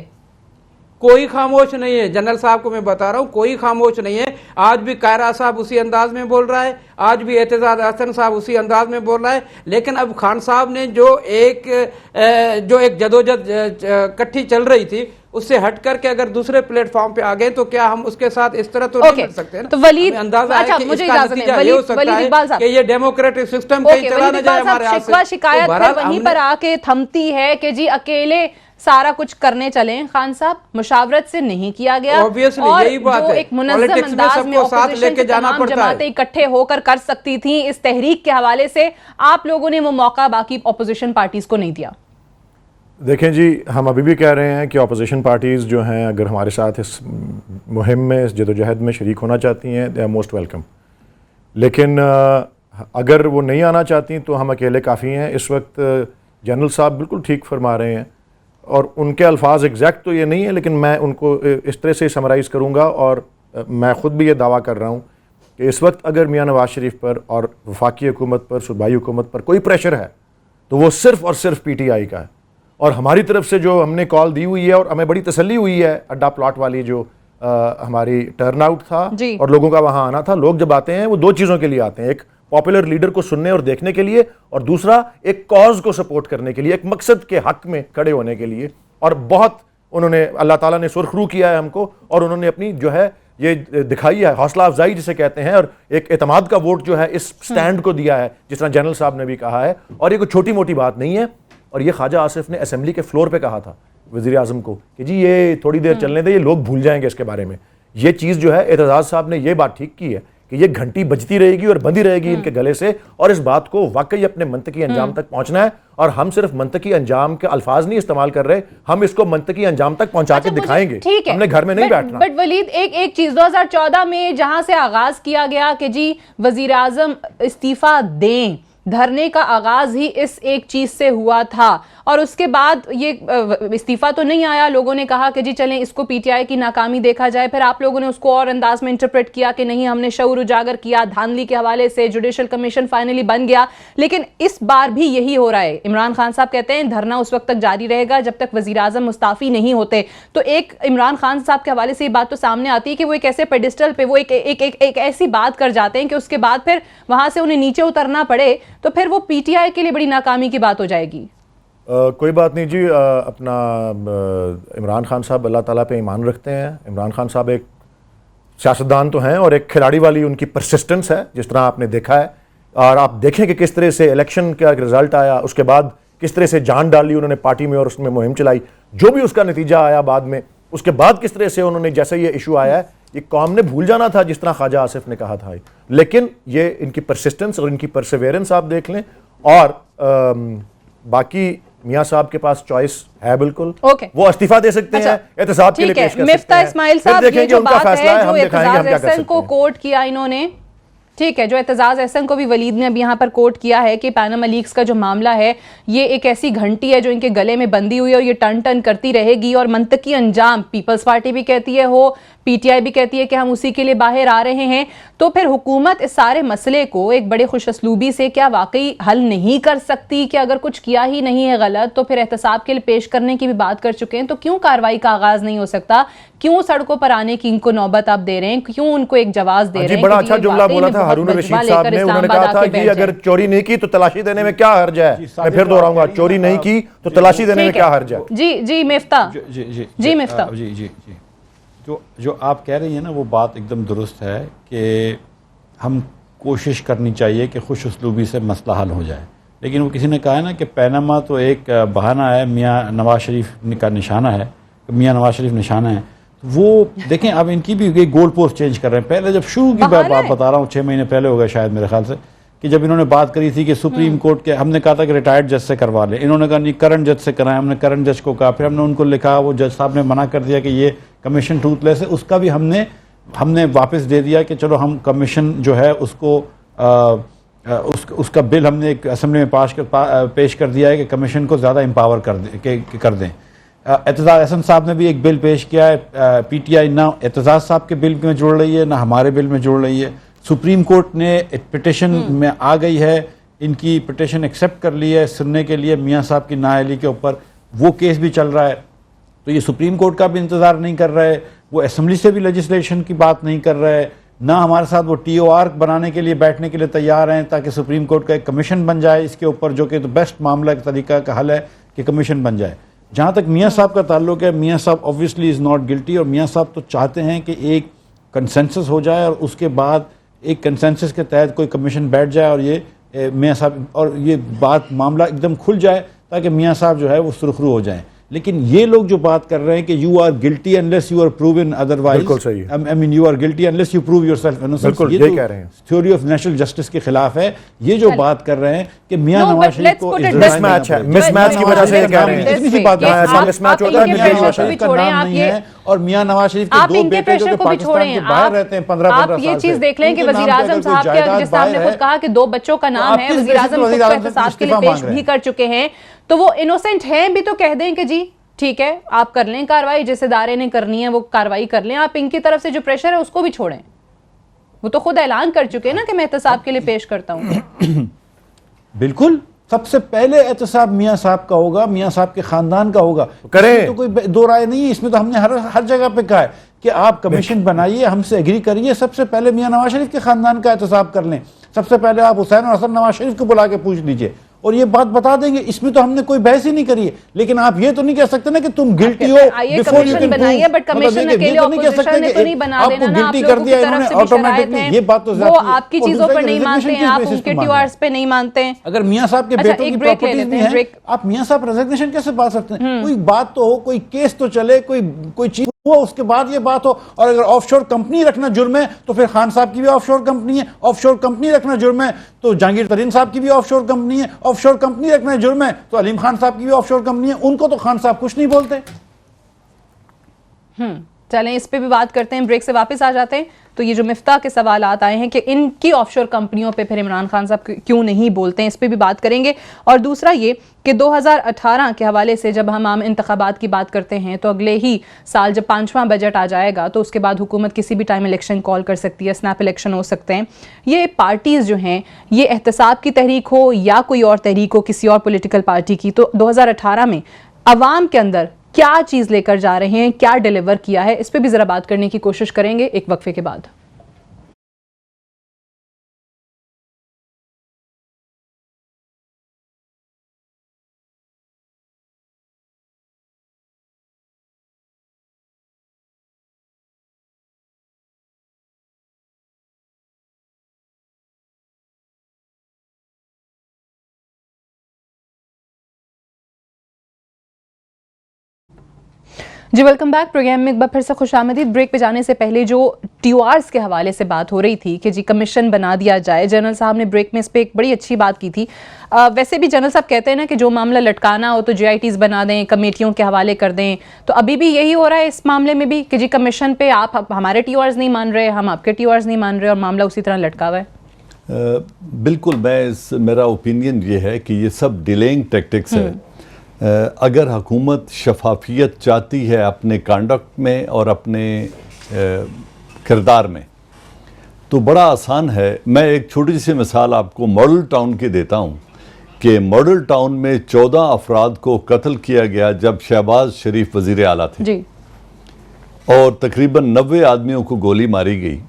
I: कोई खामोश नहीं है। जनरल साहब को मैं बता रहा हूँ, कोई खामोश नहीं है। आज भी कायरा साहब उसी अंदाज में बोल रहा है, आज भी एतजाज एहसन साहब उसी अंदाज में बोल रहा है। लेकिन अब खान साहब ने जो एक जदोजहद इकट्ठी चल रही थी, उससे हट करके अगर दूसरे प्लेटफॉर्म पे आ गए तो क्या हम उसके साथ इस तरह तो नहीं कर सकते हैं ना?
A: तो वलीद,
I: अंदाजा
A: अच्छा,
I: है कि
A: मुझे
I: इसका
A: इजाजत
I: नतीजा
A: है,
I: ये हो सकता है कि ये डेमोक्रेटिक सिस्टम कहीं चला न जाए हमारे यहाँ से।
A: शिकायत फिर वहीं पर आके थमती है कि जी अकेले सारा कुछ करने चले। खान साहब, मुशावरत से नहीं किया गया,
I: ऑब्वियसली
A: और
I: यही बात
A: जो
I: है,
A: एक मुनज़्ज़म अंदाज में
I: साथ लेके जाना पड़ता है।
A: जमातें इकट्ठे होकर कर सकती थी इस तहरीक के हवाले से, आप लोगों ने वो मौका बाकी ऑपोजिशन पार्टीज को नहीं दिया।
H: देखें जी, हम अभी भी कह रहे हैं कि अपोजिशन पार्टीज़ जो हैं अगर हमारे साथ इस मुहिम में, इस जदोजहद में शरीक होना चाहती हैं, दे आर मोस्ट वेलकम। लेकिन अगर वो नहीं आना चाहती तो हम अकेले काफ़ी हैं। इस वक्त जनरल साहब बिल्कुल ठीक फरमा रहे हैं और उनके अल्फाज एग्जैक्ट तो ये नहीं है, लेकिन मैं उनको इस तरह से समराइज़ करूँगा और मैं ख़ुद भी ये दावा कर रहा हूँ कि इस वक्त अगर मियाँ नवाज शरीफ पर और वफाकी हुकूमत पर, सूबाई हुकूमत पर कोई प्रेशर है तो वो सिर्फ़ और सिर्फ PTI का है। और हमारी तरफ से जो हमने कॉल दी हुई है और हमें बड़ी तसल्ली हुई है, अड्डा प्लॉट वाली जो हमारी टर्नआउट था और लोगों का वहाँ आना था। लोग जब आते हैं वो दो चीज़ों के लिए आते हैं, एक पॉपुलर लीडर को सुनने और देखने के लिए, और दूसरा एक कॉज को सपोर्ट करने के लिए, एक मकसद के हक में खड़े होने के लिए। और बहुत उन्होंने, अल्लाह ताला ने सुरखरू किया है हमको, और उन्होंने अपनी जो है ये दिखाई है, हौसला अफजाई जिसे कहते हैं, और एक एतमाद का वोट जो है इस स्टैंड को दिया है, जिस तरह जनरल साहब ने भी कहा है। और ये कोई छोटी मोटी बात नहीं है। और ये ख्वाजा आसिफ ने असेंबली के फ्लोर पे कहा था वज़ीर आज़म को कि जी ये थोड़ी देर चलने दे, ये लोग भूल जाएंगे इसके बारे में। ये चीज़ जो है एतजाज साहब ने ये बात ठीक की है कि ये घंटी बजती रहेगी और बंधी रहेगी इनके गले से, और इस बात को वाकई अपने मंतकी अंजाम तक पहुंचना है। और हम सिर्फ मंतकी अंजाम के अल्फाज नहीं इस्तेमाल कर रहे, हम इसको मंतकी अंजाम तक पहुंचा के दिखाएंगे। हमने घर में नहीं बैठना।
A: बट वलीद, एक चीज 2014 में जहां से आगाज किया गया कि जी वजीर आजम इस्तीफा दें, धरने का आगाज ही इस एक चीज से हुआ था, और उसके बाद ये इस्तीफा तो नहीं आया। लोगों ने कहा कि जी चलें इसको PTI की नाकामी देखा जाए, फिर आप लोगों ने उसको और अंदाज में इंटरप्रेट किया कि नहीं, हमने शऊर उजागर किया, धांधली के हवाले से जुडिशल कमीशन फाइनली बन गया। लेकिन इस बार भी यही हो रहा है। इमरान खान साहब कहते हैं धरना उस वक्त तक जारी रहेगा जब तक वजीर आजम मुस्ताफी नहीं होते। तो एक इमरान खान साहब के हवाले से ये बात तो सामने आती है कि वो एक ऐसे पेडिस्टल पे वो एक ऐसी बात कर जाते हैं कि उसके बाद फिर वहां से उन्हें नीचे उतरना पड़े, तो फिर वो PTI के लिए बड़ी नाकामी की बात हो जाएगी।
H: कोई बात नहीं जी, अपना इमरान खान साहब अल्लाह ताला पे ईमान रखते हैं। इमरान खान साहब एक सियासतदान तो हैं और एक खिलाड़ी वाली उनकी परसिस्टेंस है, जिस तरह आपने देखा है। और आप देखें कि किस तरह से इलेक्शन का रिजल्ट आया, उसके बाद किस तरह से जान डाली उन्होंने पार्टी में और उसमें मुहिम चलाई, जो भी उसका नतीजा आया बाद में, उसके बाद किस तरह से उन्होंने, जैसे ये इशू आया है, ये कौम ने भूल जाना था, जिस तरह ख्वाजा आसिफ ने कहा था। लेकिन ये इनकी परसिस्टेंस और इनकी परसेवेरेंस आप देख लें। और बाकी मियाँ साहब के पास चॉइस है बिल्कुल, वो इस्तीफा दे सकते हैं, एहतसाब के लिए पेश कर सकते हैं।
A: इस्माइल साहब, ये जो बात है जो एतजाज एहसन को कोट किया इन्होंने, ठीक है, जो एतजाज एहसन को भी वलीद ने अभी यहाँ पर कोट किया है कि पैनामा लीक्स का जो मामला है ये एक ऐसी घंटी है जो इनके गले में बंधी हुई है और ये टन टन करती रहेगी, और मंतकी अंजाम पीपल्स पार्टी भी कहती है हो, PTI भी कहती है कि हम उसी के लिए बाहर आ रहे हैं। तो फिर हुकूमत इस सारे मसले को एक बड़े खुशअस्लूबी से क्या वाकई हल नहीं कर सकती कि अगर कुछ किया ही नहीं है गलत तो फिर एहतसाब के लिए पेश करने की भी बात कर चुके हैं, तो क्यों कार्रवाई का आगाज नहीं हो सकता? क्यों सड़कों पर आने की इनको नौबत आप दे रहे हैं? क्यों उनको एक जवाब दे रहे हैं?
H: बड़ा अच्छा जुमला बोला था हारून रशीद साहब ने, उन्होंने कहा था कि अगर चोरी नहीं की तो तलाशी देने में क्या हर्ज है। मैं फिर दोहराऊंगा, चोरी नहीं की तो तलाशी देने में क्या हर्ज है।
A: जी मिफ्ता, जी मिफ्ता,
G: जी जो आप कह रही हैं ना वो बात एकदम दुरुस्त है कि हम कोशिश करनी चाहिए कि खुश उसलूबी से मसला हल हो जाए। लेकिन वो किसी ने कहा है ना कि पैनामा तो एक बहाना है, मियाँ नवाज शरीफ का निशाना है, मियाँ नवाज शरीफ निशाना है। वो देखें अब इनकी भी गोल पोस्ट चेंज कर रहे हैं। पहले जब शुरू की बात बता रहा हूँ 6 महीने पहले हो गया शायद मेरे ख्याल से, कि जब इन्होंने बात करी थी कि सुप्रीम कोर्ट के, हमने कहा था कि रिटायर्ड जज से करवा लें, इन्होंने कहा नहीं करंट जज से कराएं, हमने करंट जज को कहा, फिर हमने उनको लिखा, वो जज साहब ने मना कर दिया कि ये कमीशन टूथलेस है, उसका भी हमने वापस दे दिया कि चलो हम कमीशन जो है उसको उसका बिल हमने एक असेंबली में पेश कर दिया है कि कमीशन को ज़्यादा एम्पावर कर दें। एतजाज़ हसन साहब ने भी एक बिल पेश किया है, PTI ना एतजाज़ साहब के बिल में जुड़ रही है ना हमारे बिल में जुड़ रही है। सुप्रीम कोर्ट ने पिटिशन में आ गई है, इनकी पिटिशन एक्सेप्ट कर ली है सुनने के लिए मियाँ साहब की नाअहली के ऊपर, वो केस भी चल रहा है। तो ये सुप्रीम कोर्ट का भी इंतज़ार नहीं कर रहे, वो असेंबली से भी लेजिस्लेशन की बात नहीं कर रहे, ना हमारे साथ वो TOR बनाने के लिए बैठने के लिए तैयार हैं ताकि सुप्रीम कोर्ट का एक कमीशन बन जाए इसके ऊपर, जो कि तो बेस्ट मामला का तरीका का हल है कि कमीशन बन जाए। जहाँ तक मियाँ साहब का ताल्लुक है, मियाँ साहब ऑब्वियसली इज़ नॉट गिल्टी, और मियाँ साहब तो चाहते हैं कि एक कंसेंसस हो जाए और उसके बाद एक कंसेंसस के तहत कोई कमीशन बैठ जाए और ये मियाँ साहब और ये बात मामला एकदम खुल जाए ताकि मियाँ साहब जो है वो सुरखरू हो जाएं। लेकिन ये लोग जो बात कर रहे हैं कि you are guilty unless you are proven otherwise,
H: बिल्कुल सही है।
G: I mean you are guilty unless you prove yourself innocent,
H: बिल्कुल यही कह रहे हैं।
G: थ्योरी ऑफ नेशनल जस्टिस के खिलाफ है ये जो बात कर रहे हैं कि मियां नवाज शरीफ को
H: मिसमैच है, मिसमैच की वजह से कह रहे हैं।
G: इतनी सी बात
H: मिसमैच होता है,
G: मियां नवाज शरीफ का नाम नहीं है और मियां नवाज शरीफ के दो बेटे जो पाकिस्तान के बाहर रहते हैं 15-15 साल से।
A: आप ये चीज देख लें कि वजीर आजम साहब के जिस साहब ने खुद कहा कि 2 बच्चों का नाम है, वजीर आजम खुद एहतसाब के लिए पेश भी कर चुके हैं, तो वो इनोसेंट हैं भी तो कह दें कि जी ठीक है आप कर लें कार्रवाई, जिस इदारे ने करनी है वो कार्रवाई कर लें, आप इनकी तरफ से जो प्रेशर है उसको भी छोड़ें। वो तो खुद ऐलान कर चुके हैं ना कि मैं एहतसाब के लिए पेश करता हूं।
G: बिल्कुल, सबसे पहले एहतसाब मियाँ साहब का होगा, मियाँ साहब के खानदान का होगा,
H: करें
G: तो कोई दो राय नहीं है इसमें। तो हमने हर जगह पे कहा है कि आप कमीशन बनाइए, हमसे एग्री करिए, सबसे पहले मियाँ नवाज शरीफ के खानदान का एहतसाब कर लें, सबसे पहले आप हुसैन और हसन नवाज शरीफ को बुला के पूछ लीजिए और ये बात बता देंगे। इसमें तो हमने कोई बहस ही नहीं करी है। लेकिन आप ये तो नहीं कह सकते ना कि तुम गिल्टी हो बिफोर यू कैन बनाइए,
A: बट कमीशन अकेले ऑपोजिशन ने तो नहीं बना देना ना, आप लोगों की तरफ से भी शरायत है,
G: ये बात तो
A: वो आपकी चीजों पर नहीं मानते हैं, आप उनके TORs पे नहीं मानते हैं।
G: अगर मियाँ साहब के बेटों की प्रॉपर्टीज भी हैं, आप मियाँ साहब रेजिग्नेशन कैसे पा सकते हैं? कोई बात तो हो, कोई केस तो चले, कोई चीज हुआ उसके बाद ये बात हो। और अगर ऑफशोर कंपनी रखना जुर्म है तो फिर खान साहब की भी ऑफशोर कंपनी है, ऑफशोर कंपनी रखना जुर्म है तो जहांगीर तरीन साहब की भी ऑफशोर कंपनी है, ऑफशोर कंपनी रखना जुर्म है तो अलीम खान साहब की भी ऑफशोर कंपनी है। उनको तो खान साहब कुछ नहीं बोलते।
A: चलें इस पे भी बात करते हैं, ब्रेक से वापस आ जाते हैं। तो ये जो मिफ्ता के सवाल आए हैं कि इनकी ऑफशोर कंपनियों पे फिर इमरान खान साहब क्यों नहीं बोलते हैं, इस पे भी बात करेंगे। और दूसरा ये कि 2018 के हवाले से जब हम आम इंतखाबात की बात करते हैं तो अगले ही साल जब 5वां बजट आ जाएगा तो उसके बाद हुकूमत किसी भी टाइम इलेक्शन कॉल कर सकती है, स्नैप इलेक्शन हो सकते हैं। ये पार्टीज़ जो हैं, ये एहतसाब की तहरीक हो या कोई और तहरीक हो किसी और पोलिटिकल पार्टी की, तो 2018 में अवाम के अंदर क्या चीज़ लेकर जा रहे हैं, क्या डिलीवर किया है, इस पर भी ज़रा बात करने की कोशिश करेंगे एक वक्फे के बाद। जी वेलकम बैक। प्रोग्राम में एक बार फिर से खुशामदीद। ब्रेक पे जाने से पहले जो TORs के हवाले से बात हो रही थी कि जी कमीशन बना दिया जाए, जनरल साहब ने ब्रेक में इस पर एक बड़ी अच्छी बात की थी। वैसे भी जनरल साहब कहते हैं ना कि जो मामला लटकाना हो तो JITs बना दें, कमेटियों के हवाले कर दें। तो अभी भी यही हो रहा है इस मामले में भी कि जी कमीशन पे आप हमारे TORs नहीं मान रहे, हम आपके TORs नहीं मान रहे और मामला उसी तरह लटका हुआ है।
F: बिल्कुल, मेरा ओपिनियन ये है कि ये सब डिलेइंग टैक्टिक्स है। अगर हुकूमत शफाफियत चाहती है अपने कंडक्ट में और अपने किरदार में तो बड़ा आसान है। मैं एक छोटी सी मिसाल आपको मॉडल टाउन की देता हूँ कि मॉडल टाउन में 14 अफराद को कत्ल किया गया जब शहबाज शरीफ वज़ीर आला थे जी। और तकरीबन 90 आदमियों को गोली मारी गई।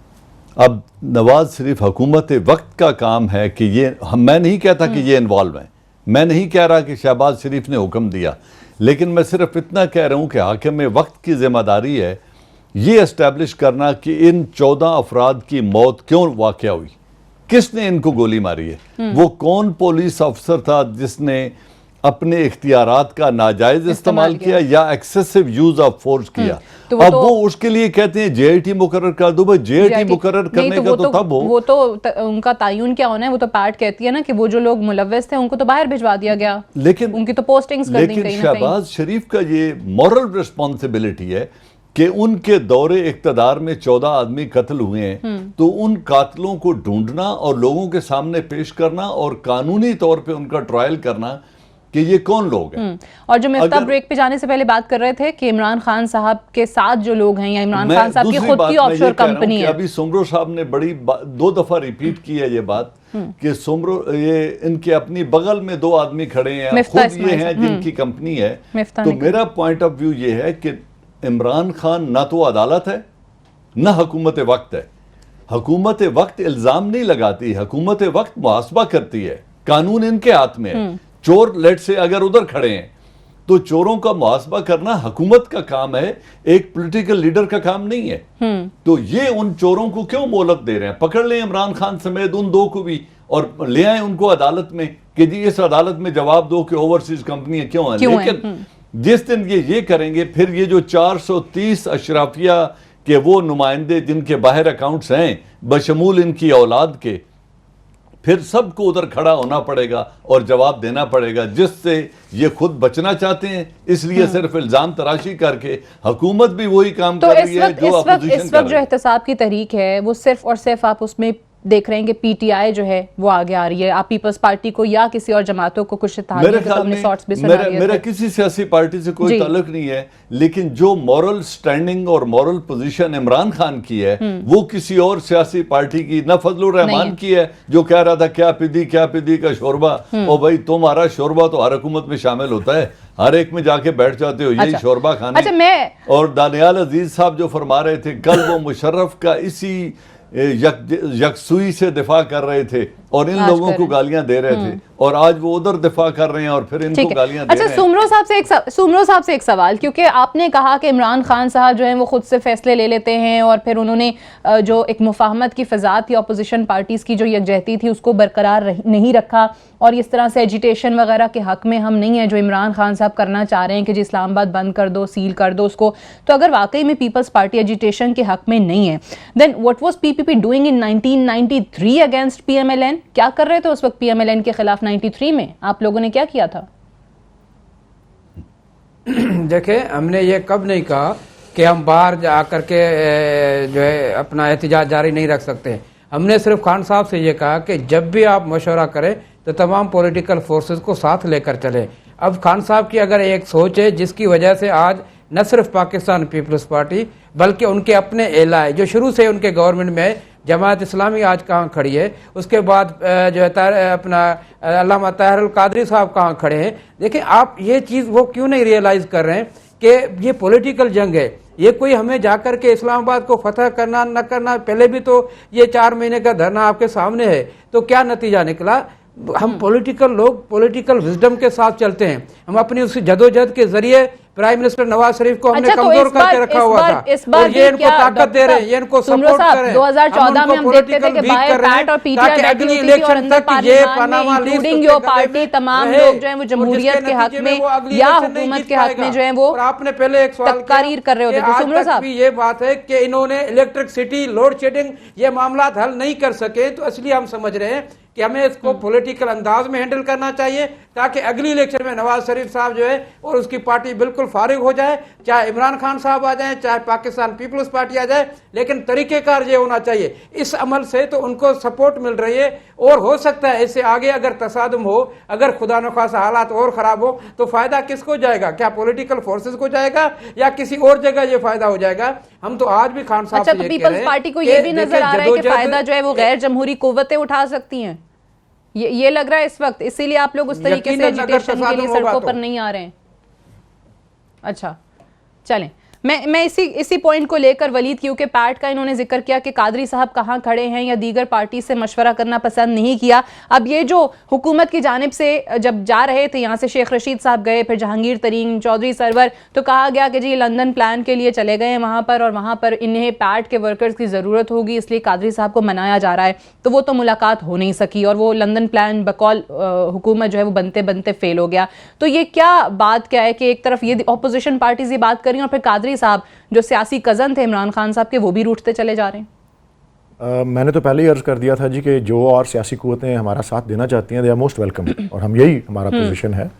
F: अब नवाज शरीफ हुकूमत वक्त का काम है कि ये मैं नहीं कहता कि ये इन्वॉल्व हैं, मैं नहीं कह रहा कि शहबाज शरीफ ने हुक्म दिया, लेकिन मैं सिर्फ इतना कह रहा हूँ कि हाकिम वक्त की ज़िम्मेदारी है ये इस्टेब्लिश करना कि इन 14 अफराद की मौत क्यों वाक़या हुई, किसने इनको गोली मारी है? वो कौन पुलिस अफसर था जिसने अपने इख्तियारात का नाजायज इस्तेमाल किया या एक्सेसिव यूज ऑफ फोर्स किया?
A: तो
F: अब वो उसके लिए कहते हैं जेआईटी मुकर्रर कर दो। भाई जेआईटी मुकर्रर करने का तो तब हो,
A: वो तो उनका तायुन क्या होना है, वो तो पार्ट कहती है ना कि वो जो लोग मुलव्वस थे उनको तो बाहर भिजवा दिया गया,
F: लेकिन
A: उनकी तो पोस्टिंग्स कर दी कहीं ना कहीं।
F: शहबाज शरीफ का ये मॉरल रिस्पॉन्सिबिलिटी है कि उनके दौरे इख्तदार में 14 आदमी कत्ल हुए हैं, तो उन कातलों को ढूंढना और लोगों के सामने पेश करना और कानूनी तौर पे उनका ट्रायल करना कि ये कौन लोग हैं।
A: और जो मिफ्ताह ब्रेक पे जाने से पहले बात कर रहे थे कि इमरान खान साहब के साथ जो लोग हैं या इमरान खान साहब की खुद की ऑफशोर कंपनी है।
F: अभी सुमरो साहब ने बड़ी 2 दफा रिपीट की है ये बात कि सुमरो, ये इनके अपनी बगल में 2 आदमी खड़े हैं, खुद ये हैं जिनकी कंपनी है। तो मेरा पॉइंट ऑफ व्यू ये है कि इमरान खान ना तो अदालत है ना हुकूमत वक्त है। हुकूमत वक्त इल्जाम नहीं लगाती, हुकूमत वक्त मुहासबा करती है, कानून इनके हाथ में है। चोर लेट से अगर उधर खड़े हैं तो चोरों का मुहासबा करना हुकूमत का काम है, एक पॉलिटिकल लीडर का काम नहीं है। तो ये उन चोरों को क्यों मोहलत दे रहे हैं? पकड़ लें इमरान खान समेत उन 2 को भी और ले आए उनको अदालत में कि जी इस अदालत में जवाब दो कि ओवरसीज कंपनियां क्यों हैं। लेकिन जिस दिन ये करेंगे, फिर ये जो 430 अशराफिया के वो नुमाइंदे जिनके बाहर अकाउंट्स हैं बशमूल इनकी औलाद के, फिर सबको उधर खड़ा होना पड़ेगा और जवाब देना पड़ेगा, जिससे ये खुद बचना चाहते हैं। इसलिए सिर्फ इल्जाम तराशी करके हुकूमत भी वही काम कर रही है जो अपोजिशन कर रही है।
A: इस वक्त जो एहतसाब की तहरीक है वो सिर्फ और सिर्फ आप उसमें देख रहे हैं कि पीटीआई जो है वो आगे आ रही है, आप पीपल्स पार्टी को या किसी और जमातों को कुछ
F: मेरा किसी सियासी पार्टी से कोई ताल्लुक नहीं है, लेकिन जो मॉरल स्टैंडिंग और मॉरल पोजीशन इमरान खान की है वो किसी और सियासी पार्टी की ना फजलुर रहमान की है, जो कह रहा था क्या पिदी का शोरबा। और भाई तुम्हारा शोरबा तो हर हुकूमत में शामिल होता है, हर एक में जाके बैठ जाते हो यही शोरबा खाने। और दानियाल अजीज साहब जो फरमा रहे थे कल, वो मुशर्रफ का इसी यकसुई से दिफा कर रहे थे और इन लोगों को गालियां दे रहे थे, और आज वो उधर दिफा कर रहे हैं और फिर इनको गालियां दे रहे हैं।
A: सुमरो साहब से एक सवाल, क्योंकि आपने कहा कि इमरान खान साहब जो हैं वो खुद से फैसले ले लेते हैं और फिर उन्होंने जो एक मुफाहमत की फिजा थी अपोजिशन पार्टीज की जो यकजहती थी उसको बरकरार नहीं रखा, और इस तरह से एजिटेशन वगैरह के हक में हम नहीं है जो इमरान खान साहब करना चाह रहे हैं कि जी इस्लामाबाद बंद कर दो, सील कर दो उसको। तो अगर वाकई में पीपल्स पार्टी एजिटेशन के हक में नहीं है, then what was PPP doing in 1993 against PMLN? क्या कर रहे थे उस वक्त पीएमएलएन के खिलाफ 93 में? आप लोगों ने क्या किया था?
I: देखे, हमने ये कब नहीं कहा कि हम बाहर जाकर के जो है अपना एहतजाज जारी नहीं रख सकते। हमने सिर्फ खान साहब से ये कहा कि जब भी आप मशवरा करें तो तमाम पॉलिटिकल फोर्सेस को साथ लेकर चलें। अब खान साहब की अगर एक सोच है जिसकी वजह से आज न सिर्फ पाकिस्तान पीपल्स पार्टी बल्कि उनके अपने एलाए जो शुरू से उनके गवर्नमेंट में है, जमात इस्लामी आज कहाँ खड़ी है, उसके बाद जो है अपना अल्लामा ताहिर अल कादरी साहब कहाँ खड़े हैं। देखिए, आप ये चीज़ वो क्यों नहीं रियलाइज़ कर रहे हैं कि ये पॉलिटिकल जंग है, ये कोई हमें जाकर के इस्लामाबाद को फतह करना न करना। पहले भी तो ये 4 महीने का धरना आपके सामने है, तो क्या नतीजा निकला? हम पॉलिटिकल लोग पॉलिटिकल विजडम के साथ चलते हैं। हम अपनी उस जदोजहद के जरिए प्राइम मिनिस्टर नवाज शरीफ को हमने कमजोर करके रखा हुआ था, और ये इनको ताकत दे रहे हैं, ये इनको सपोर्ट कर रहे हैं।
A: 2014 में हम देखते थे कि बाय पैट और पीटीआई
I: अगली इलेक्शन तक ये पनामा लीस्ट
A: योर पार्टी तमाम लोग जो है वो जमहूरियत के हक में या हुकूमत के हक में जो है वो
I: आपने पहले एक सवाल
A: तकरीर कर रहे होते थे। सुमरो साहब,
I: ये बात है कि इन्होंने इलेक्ट्रिसिटी लोड शेडिंग ये मामला हल नहीं कर सके, तो इसलिए हम समझ रहे हैं कि हमें इसको पॉलिटिकल अंदाज में हैंडल करना चाहिए ताकि अगली इलेक्शन में नवाज शरीफ साहब जो है और उसकी पार्टी बिल्कुल फारिग हो जाए, चाहे इमरान खान साहब आ जाए, चाहे पाकिस्तान पीपल्स पार्टी आ जाए, लेकिन तरीकेकार ये होना चाहिए। इस अमल से तो उनको सपोर्ट मिल रही है, और हो सकता है इससे आगे अगर तसादुम हो, अगर खुदा न खासा हालात और खराब हो, तो फायदा किसको जाएगा? क्या पॉलिटिकल फोर्सेस को जाएगा या किसी और जगह ये फायदा हो जाएगा? हम तो आज भी खान साहब
A: तो पीपल्स पार्टी को ये भी नजर आ रहा है कि फायदा जो है वो गैर जमहूरी कुव्वतें उठा सकती हैं, ये लग रहा है इस वक्त, इसीलिए आप लोग उस तरीके से एजिटेशन के लिए सड़कों पर नहीं आ रहे हैं। अच्छा, चलें, मैं इसी पॉइंट को लेकर वलीद, क्योंकि पैट का इन्होंने जिक्र किया कि कादरी साहब कहाँ खड़े हैं या दीगर पार्टी से मशवरा करना पसंद नहीं किया। अब ये जो हुकूमत की जानिब से जब जा रहे थे यहाँ से शेख रशीद साहब गए, फिर जहांगीर तरीन, चौधरी सरवर, तो कहा गया कि जी लंदन प्लान के लिए चले गए हैं वहाँ पर, और वहाँ पर इन्हें पैट के वर्कर्स की ज़रूरत होगी इसलिए कादरी साहब को मनाया जा रहा है। तो वो तो मुलाकात हो नहीं सकी और वो लंदन प्लान बकौल हुकूमत जो है वो बनते बनते फेल हो गया। तो ये बात क्या है कि एक तरफ ये ऑपोजिशन पार्टीज ये बात कर रही हैं और फिर कादरी साहब जो सियासी कज़न थे इमरान खान साहब के, वो भी रूठते चले जा रहे हैं।
H: मैंने तो पहले ही अर्ज़ कर दिया था जी कि जो और सियासी क़ुव्वतें हमारा साथ देना चाहती हैं, दे आर मोस्ट वेलकम, और हम यही हमारा पोजीशन है।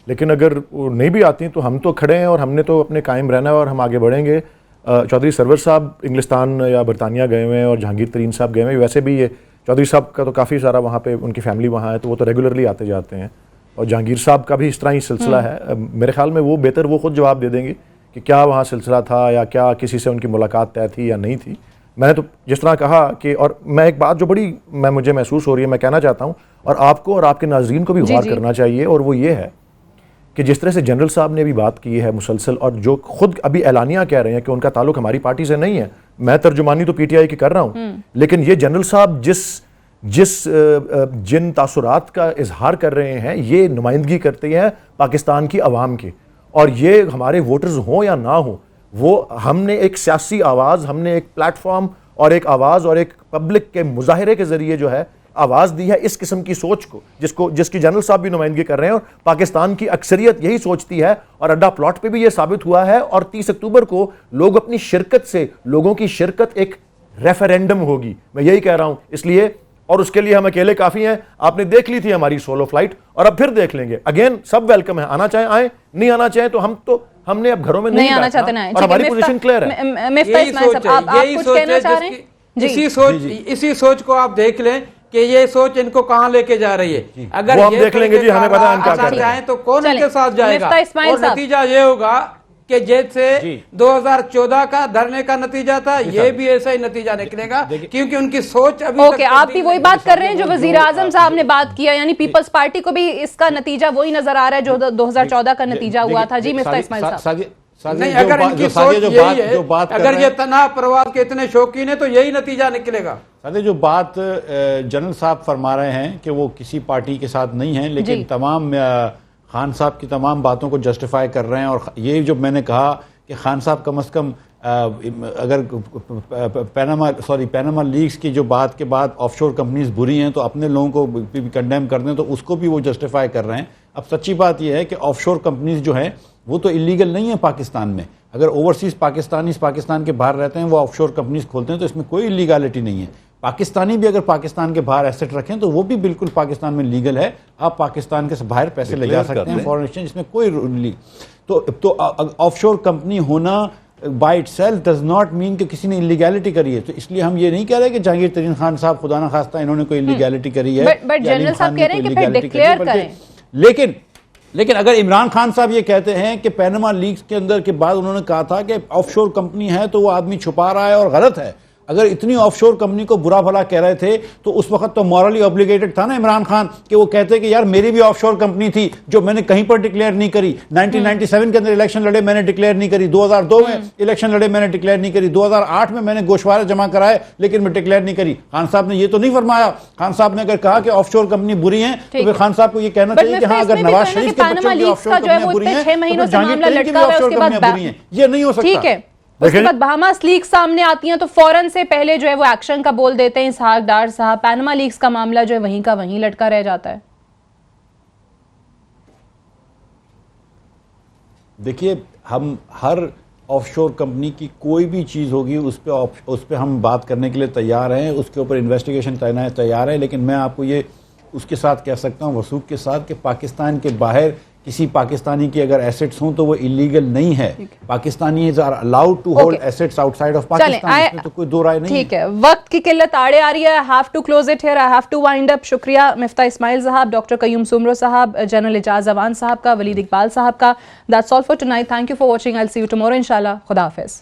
H: लेकिन अगर वो नहीं भी आती तो हम तो खड़े हैं और हमने तो अपने कायम रहना है और हम आगे बढ़ेंगे। चौधरी सरवर साहब इंग्लिस्तान या बरतानिया गए हुए हैं और जहांगीर तरीन साहब गए हुए हैं। वैसे भी ये चौधरी साहब का तो काफ़ी सारा वहाँ पे उनकी फैमिली वहाँ है, तो वो तो रेगुलरली आते जाते हैं, और जहांगीर साहब का भी इस तरह ही सिलसिला है। मेरे ख्याल में वो बेहतर वो खुद जवाब दे देंगे कि क्या वहाँ सिलसिला था या क्या किसी से उनकी मुलाकात तय थी या नहीं थी। मैंने तो जिस तरह कहा कि, और मैं एक बात जो बड़ी मुझे महसूस हो रही है, मैं कहना चाहता हूँ और आपको और आपके नाज़रीन को भी गौर करना चाहिए, और वो ये है कि जिस तरह से जनरल साहब ने भी बात की है मुसलसल, और जो खुद अभी एलानिया कह रहे हैं कि उनका ताल्लुक हमारी पार्टी से नहीं है, मैं तर्जुमानी तो पीटीआई की कर रहा हूँ, लेकिन ये जनरल साहब जिन तासुरात का इजहार कर रहे हैं, ये नुमाइंदगी करते हैं पाकिस्तान की आवाम की, और ये हमारे वोटर्स हों या ना हो, वो हमने एक सियासी आवाज़, हमने एक प्लेटफॉर्म और एक आवाज़ और एक पब्लिक के मुजाहरे के ज़रिए जो है आवाज़ दी है इस किस्म की सोच को, जिसकी जनरल साहब भी नुमाइंदगी कर रहे हैं, और पाकिस्तान की अक्सरियत यही सोचती है, और अड्डा प्लॉट पे भी ये साबित हुआ है। और 30 अक्टूबर को लोग अपनी शिरकत से, लोगों की शिरकत एक रेफरेंडम होगी, मैं यही कह रहा हूं, इसलिए, और उसके लिए हम अकेले काफ़ी हैं। आपने देख ली थी हमारी सोलो फ्लाइट, और अब फिर देख लेंगे। अगेन सब वेलकम है, आना चाहे आए, नहीं आना चाहे तो हमने अब घरों में नहीं आना चाहते ना, और हमारी पोजीशन क्लियर है।
I: इसी सोच को आप देख लें कि ये सोच इनको कहां लेके जा रही है। अगर
H: हम देख लेंगे जी, हमें पता है हम क्या कर रहे हैं,
I: तो कौन इनके साथ जाएगा, और नतीजा ये होगा कि जैसे 2014 का धरने का नतीजा था, ये भी ऐसा ही नतीजा निकलेगा, क्योंकि उनकी सोच अभी
A: ओके, आप भी वही बात कर रहे हैं जो वजीर आजम साहब ने बात किया, यानी पीपल्स पार्टी को भी इसका नतीजा वही नजर आ रहा है जो 2014 का नतीजा हुआ था। जी मिफ्ता इस्माइल साहब,
I: नहीं, अगर इनकी सोच यही है, अगर ये तनाव प्रवास के इतने शौकीन है तो यही नतीजा निकलेगा।
G: जो बात जनरल साहब फरमा रहे हैं कि वो किसी पार्टी के साथ नहीं है, लेकिन तमाम खान साहब की तमाम बातों को जस्टिफाई कर रहे हैं। और ये जो मैंने कहा कि खान साहब कम से कम अगर पैनामा लीक्स की जो बात के बाद ऑफशोर कंपनीज बुरी हैं तो अपने लोगों को भी कंडेम कर दें, तो उसको भी वो जस्टिफाई कर रहे हैं। अब सच्ची बात यह है कि ऑफशोर कंपनीज जो हैं वो तो इलीगल नहीं है पाकिस्तान में। अगर ओवरसीज पाकिस्तानी पाकिस्तान के बाहर रहते हैं, वो ऑफशोर कंपनीज खोलते हैं, तो इसमें कोई इलीगलिटी नहीं है। पाकिस्तानी भी अगर पाकिस्तान के बाहर एसेट रखें तो वो भी बिल्कुल पाकिस्तान में लीगल है। आप पाकिस्तान के बाहर पैसे ले जा सकते हैं फॉरेन एक्सचेंज, इसमें कोई तो ऑफशोर कंपनी होना by itself does not mean कि किसी ने इलीगैलिटी करी है। तो इसलिए हम ये नहीं कह रहे कि जहांगीर तरीन खान साहब खुदा ना खास्ता इन्होंने कोई इलीगैलिटी करी है,
A: बट जनरल साहब कह रहे हैं कि फिर डिक्लेयर करें।
G: लेकिन अगर इमरान खान साहब ये कहते हैं कि पैनामा लीक्स के अंदर के बाद उन्होंने कहा था कि ऑफशोर कंपनी है तो वो आदमी छुपा रहा है और गलत है, अगर इतनी ऑफशोर कंपनी को बुरा भला कह रहे थे तो उस वक्त तो मॉरली ऑब्लिगेटेड था ना इमरान खान कि वो कहते कि यार मेरी भी ऑफशोर कंपनी थी जो मैंने कहीं पर डिक्लेयर नहीं करी। 1997 के अंदर इलेक्शन लड़े, मैंने डिक्लेयर नहीं करी। 2002 में इलेक्शन लड़े, मैंने डिक्लेयर नहीं करी। 2008 में मैंने गोशवारे जमा कराए लेकिन मैं डिक्लेयर नहीं करी। खान साहब ने ये तो नहीं फरमाया। खान साहब ने अगर कहा कि ऑफशोर कंपनी बुरी है तो फिर खान साहब को ये कहना चाहिए कि हाँ, अगर नवाज शरीफ के बच्चों की ऑफशोर कंपनियां बुरी हैं तो जहांगीर तरीन की भी ऑफशोर कंपनियां बुरी हैं। ये नहीं हो सकता।
A: उसके बाद बहामास लीक्स सामने आती हैं तो फौरन से पहले जो है वो एक्शन का बोल देते हैं इसहाक डार साहब। पैनामा लीक्स का मामला जो है वहीं का वहीं लटका रह जाता है।
G: देखिए, हम हर ऑफशोर कंपनी की कोई भी चीज़ होगी उस पे हम बात करने के लिए तैयार हैं, उसके ऊपर इन्वेस्टिगेशन करना तैयार है। लेकिन मैं आपको ये उसके साथ कह सकता हूँ, वसूख के साथ, कि पाकिस्तान के बाहर किसी पाकिस्तानी की अगर एसेट्स हों तो वो इलीगल नहीं है। Pakistani are allowed to hold assets outside of Pakistan, इसमें तो कोई दो राय नहीं है।
A: ठीक है, वक्त की किल्लत आड़े आ रही है। I have to close it here, I have to wind up. शुक्रिया मिफ्ता इस्माइल साहब, डॉक्टर कयूम सुमरो साहब, जनरल एजाज अवान साहब का, वलीद इकबाल साहब का। That's all for tonight. Thank you for watching. I will see you tomorrow इंशाल्लाह। खुदा हाफिज़।